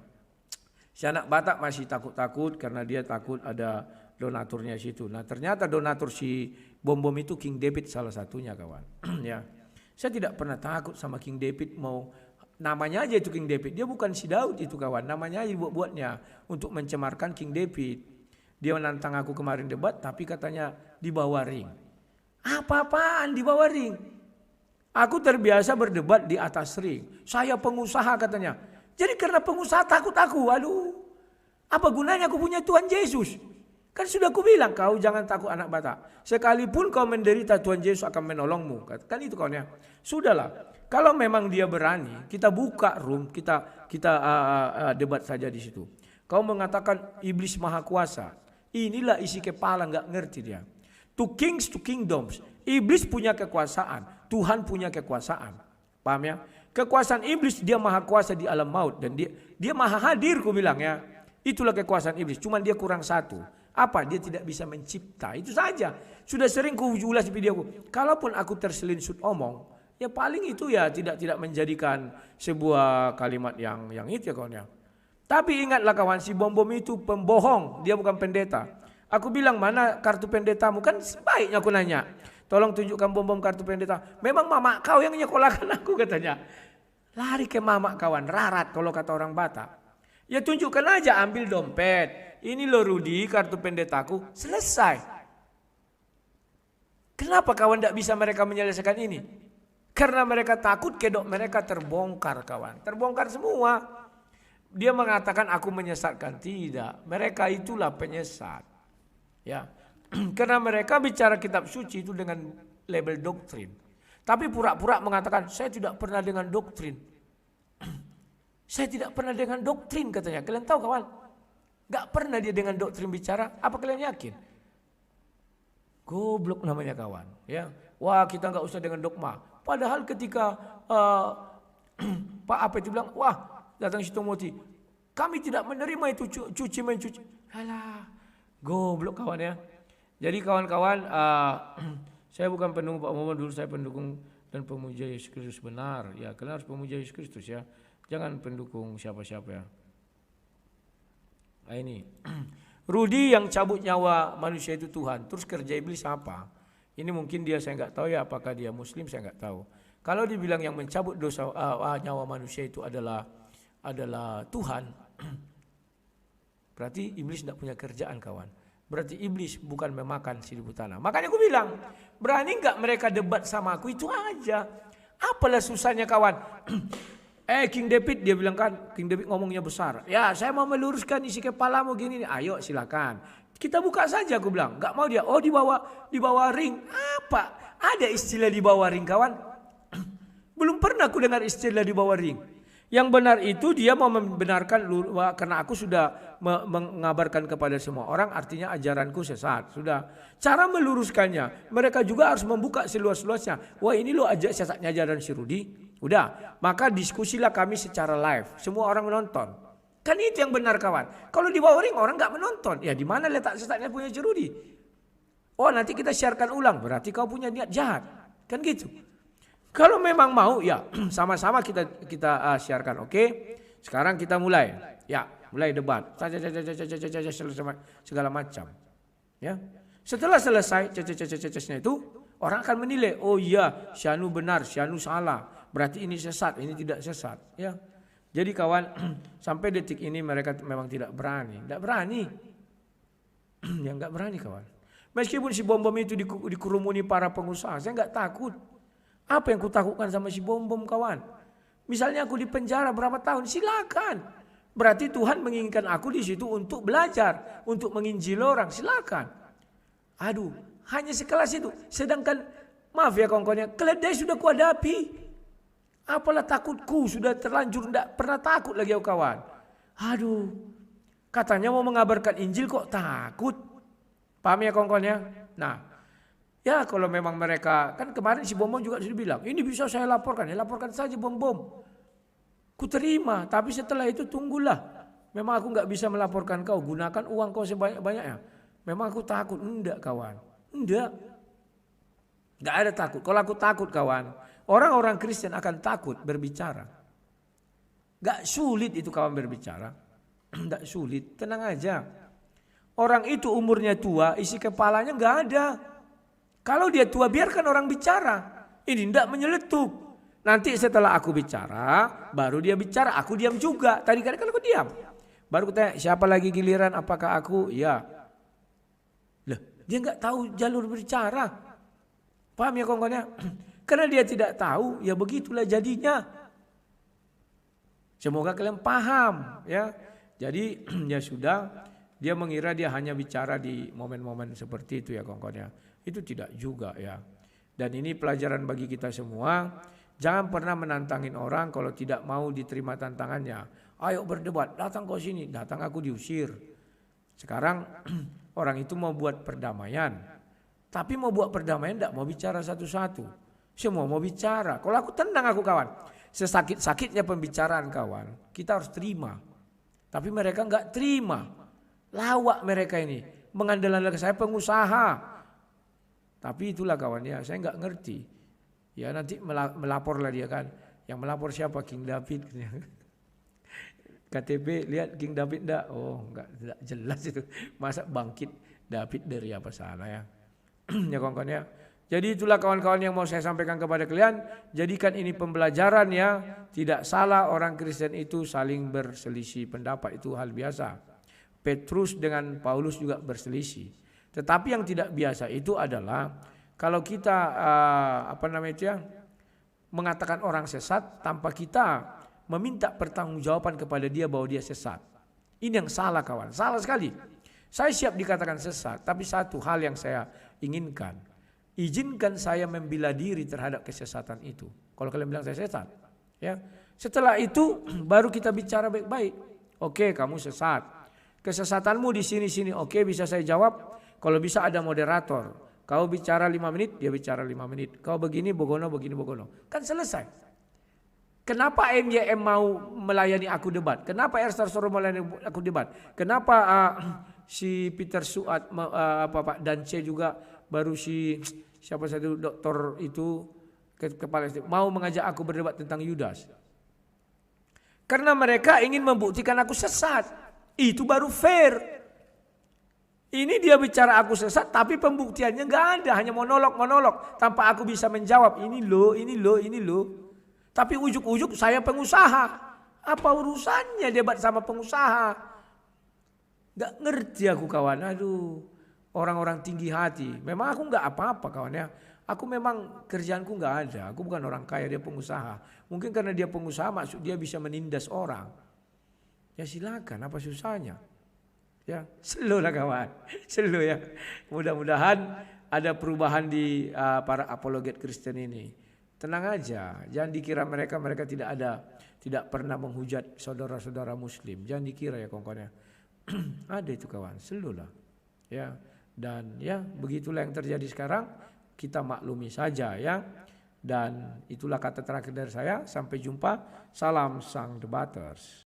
Si anak Batak masih takut-takut karena dia takut ada donaturnya situ. Nah, ternyata donatur si Bom itu King David salah satunya kawan. Ya. Saya tidak pernah takut sama King David, mau namanya aja itu King David. Dia bukan si Daud itu kawan, namanya aja dibuat-buatnya untuk mencemarkan King David. Dia menantang aku kemarin debat tapi katanya di bawah ring. Apa-apaan di bawah ring? Aku terbiasa berdebat di atas ring. Saya pengusaha katanya. Jadi karena pengusaha takut aku, aduh. Apa gunanya aku punya Tuhan Yesus? Kan sudah aku bilang, kau jangan takut anak Batak. Sekalipun kau menderita, Tuhan Yesus akan menolongmu. Kan itu kawannya. Sudahlah. Kalau memang dia berani, kita buka room, kita debat saja di situ. Kau mengatakan iblis maha kuasa. Inilah isi kepala, nggak ngerti dia. To kings, to kingdoms. Iblis punya kekuasaan, Tuhan punya kekuasaan. Paham ya? Kekuasaan iblis, dia maha kuasa di alam maut. Dan dia maha hadir, ku bilang ya. Itulah kekuasaan iblis, cuman dia kurang satu. Apa? Dia tidak bisa mencipta, itu saja. Sudah sering ku ulas di videoku. Kalaupun aku terselinsut omong, ya paling itu ya tidak menjadikan sebuah kalimat yang itu ya kawan ya. Tapi ingatlah kawan, si Bom itu pembohong, dia bukan pendeta. Aku bilang, mana kartu pendetamu? Kan sebaiknya aku nanya, tolong tunjukkan Bom kartu pendeta. Memang mama kau yang nyekolahkan aku katanya. Lari ke mama kawan, rarat kalau kata orang Batak. Ya tunjukkan aja, ambil dompet. Ini loh Rudi, kartu pendetaku, selesai. Kenapa kawan tidak bisa mereka menyelesaikan ini? Karena mereka takut kedok mereka terbongkar kawan. Terbongkar semua. Dia mengatakan aku menyesatkan. Tidak. Mereka itulah penyesat. Ya. Karena mereka bicara kitab suci itu dengan label doktrin. Tapi pura-pura mengatakan saya tidak pernah dengan doktrin. Saya tidak pernah dengan doktrin katanya. Kalian tahu kawan? Gak pernah dia dengan doktrin bicara. Apa kalian yakin? Goblok namanya kawan. Ya. Wah kita gak usah dengan dogma. Padahal ketika Pak apa itu bilang, wah datang si Timothy, kami tidak menerima itu mencuci. Alah, goblok kawan ya. Jadi kawan-kawan, saya bukan pendukung Pak Muhammad dulu, saya pendukung dan pemuja Yesus Kristus benar. Ya, kalian harus pemuja Yesus Kristus ya. Jangan pendukung siapa-siapa ya. Nah ini, Rudi yang cabut nyawa manusia itu Tuhan, terus kerja iblis apa? Ini mungkin dia saya nggak tahu ya, apakah dia Muslim saya nggak tahu. Kalau dibilang yang mencabut dosa nyawa manusia itu adalah Tuhan, berarti iblis tidak punya kerjaan kawan. Berarti iblis bukan memakan seribu tanah. Makanya aku bilang, berani nggak mereka debat sama aku, itu aja. Apalah susahnya kawan. King David dia bilang kan, King David ngomongnya besar. Ya saya mau meluruskan isi kepalamu gini nih. Ayo silakan. Kita buka saja aku bilang. Nggak mau dia. Oh di bawah ring. Apa? Ada istilah di bawah ring kawan? Belum pernah aku dengar istilah di bawah ring. Yang benar itu dia mau membenarkan karena aku sudah mengabarkan kepada semua orang artinya ajaranku sesat. Sudah. Cara meluruskannya mereka juga harus membuka seluas-luasnya. Wah ini loh sesatnya ajaran si Rudi. Udah. Maka diskusilah kami secara live. Semua orang menonton. Kan itu yang benar kawan. Kalau di bawah ring orang nggak menonton. Ya di mana letak sesatnya punya si Rudi? Oh nanti kita siarkan ulang. Berarti kau punya niat jahat. Kan gitu. Kalau memang mau ya sama-sama kita siarkan. Oke. Sekarang kita mulai. Ya, mulai debat. Segala macam. Ya. Setelah selesai cecesnya itu Orang akan menilai, oh iya, Syanu benar, Syanu salah. Berarti ini sesat, ini tidak sesat. Ya, jadi kawan, sampai detik ini mereka memang tidak berani. Tidak berani. Ya nggak berani kawan. Meskipun si Bom-Bom itu dikerumuni para pengusaha, saya nggak takut. Apa yang kutakutkan sama si Bom-Bom kawan? Misalnya aku di penjara berapa tahun, silakan. Berarti Tuhan menginginkan aku di situ untuk belajar, untuk menginjil orang, silakan. Aduh, hanya sekelas itu. Sedangkan, maaf ya kawan-kawannya, keledai sudah kuhadapi. Apalah takutku, sudah terlanjur, tidak pernah takut lagi kawan. Aduh, katanya mau mengabarkan Injil kok takut. Paham ya kawan-kawannya? Nah, ya kalau memang mereka, kan kemarin si Bom-Bom juga sudah bilang, ini bisa saya laporkan, ya laporkan saja Bom-Bom. Ku terima, tapi setelah itu tunggulah. Memang aku nggak bisa melaporkan kau, gunakan uang kau sebanyak-banyaknya. Memang aku takut, enggak kawan, enggak. Nggak ada takut. Kalau aku takut kawan, orang-orang Kristen akan takut berbicara. Nggak sulit itu kawan berbicara, nggak sulit, tenang aja. Orang itu umurnya tua, isi kepalanya nggak ada. Kalau dia tua biarkan orang bicara. Ini tidak menyeletuk. Nanti setelah aku bicara, baru dia bicara. Aku diam juga. Tadi kan aku diam. Baru aku tanya, siapa lagi giliran? Apakah aku? Ya. Loh, dia nggak tahu jalur berbicara. Paham ya kawan-kawannya? Karena dia tidak tahu, ya begitulah jadinya. Semoga kalian paham ya. Jadi ya sudah. Dia mengira dia hanya bicara di momen-momen seperti itu ya kawan-kawannya. Itu tidak juga ya. Dan ini pelajaran bagi kita semua. Jangan pernah menantangin orang kalau tidak mau diterima tantangannya. Ayo berdebat, datang kau sini, datang aku diusir. Sekarang orang itu mau buat perdamaian. Tapi mau buat perdamaian tidak mau bicara satu-satu. Semua mau bicara. Kalau aku tenang aku kawan. Sesakit-sakitnya pembicaraan kawan, kita harus terima. Tapi mereka enggak terima. Lawak mereka ini, mengandalkan saya pengusaha. Tapi itulah kawan ya, saya nggak ngerti. Ya nanti melaporlah dia kan. Yang melapor siapa? King David. KTP lihat King David enggak? Oh enggak jelas itu. Masa bangkit David dari apa sana ya? Ya kawan-kawan ya. Jadi itulah kawan-kawan yang mau saya sampaikan kepada kalian. Jadikan ini pembelajaran ya. Tidak salah orang Kristen itu saling berselisih pendapat, itu hal biasa. Petrus dengan Paulus juga berselisih. Tetapi yang tidak biasa itu adalah kalau kita mengatakan orang sesat tanpa kita meminta pertanggungjawaban kepada dia bahwa dia sesat. Ini yang salah kawan, salah sekali. Saya siap dikatakan sesat, tapi satu hal yang saya inginkan, izinkan saya membela diri terhadap kesesatan itu. Kalau kalian bilang saya sesat, ya. Setelah itu baru kita bicara baik-baik. Oke, kamu sesat. Kesesatanmu di sini-sini, oke bisa saya jawab. Kalau bisa ada moderator. Kau bicara 5 menit, dia bicara 5 menit. Kau begini, bogono, begini, bogono. Kan selesai. Kenapa MYM mau melayani aku debat? Kenapa Erstar Soro melayani aku debat? Kenapa si Peter Suat, Pak Dance juga, baru si siapa satu dokter itu kepala mau mengajak aku berdebat tentang Yudas? Karena mereka ingin membuktikan aku sesat. Itu baru fair. Ini dia bicara aku sesat tapi pembuktiannya nggak ada, hanya monolog tanpa aku bisa menjawab ini loh. Tapi ujuk-ujuk saya pengusaha. Apa urusannya debat sama pengusaha? Nggak ngerti aku kawan. Aduh, orang-orang tinggi hati. Memang aku nggak apa-apa kawan ya. Aku memang kerjaanku nggak ada. Aku bukan orang kaya, dia pengusaha. Mungkin karena dia pengusaha maksud dia bisa menindas orang. Ya silakan, apa susahnya? Ya, slow lah kawan, slow ya. Mudah-mudahan ada perubahan di para apologet Kristen ini. Tenang aja, jangan dikira mereka tidak pernah menghujat saudara-saudara Muslim. Jangan dikira ya kawan-kawan ya. Ada itu kawan, slow lah. Ya, dan ya begitulah yang terjadi sekarang. Kita maklumi saja ya. Dan itulah kata terakhir dari saya. Sampai jumpa. Salam sang debaters.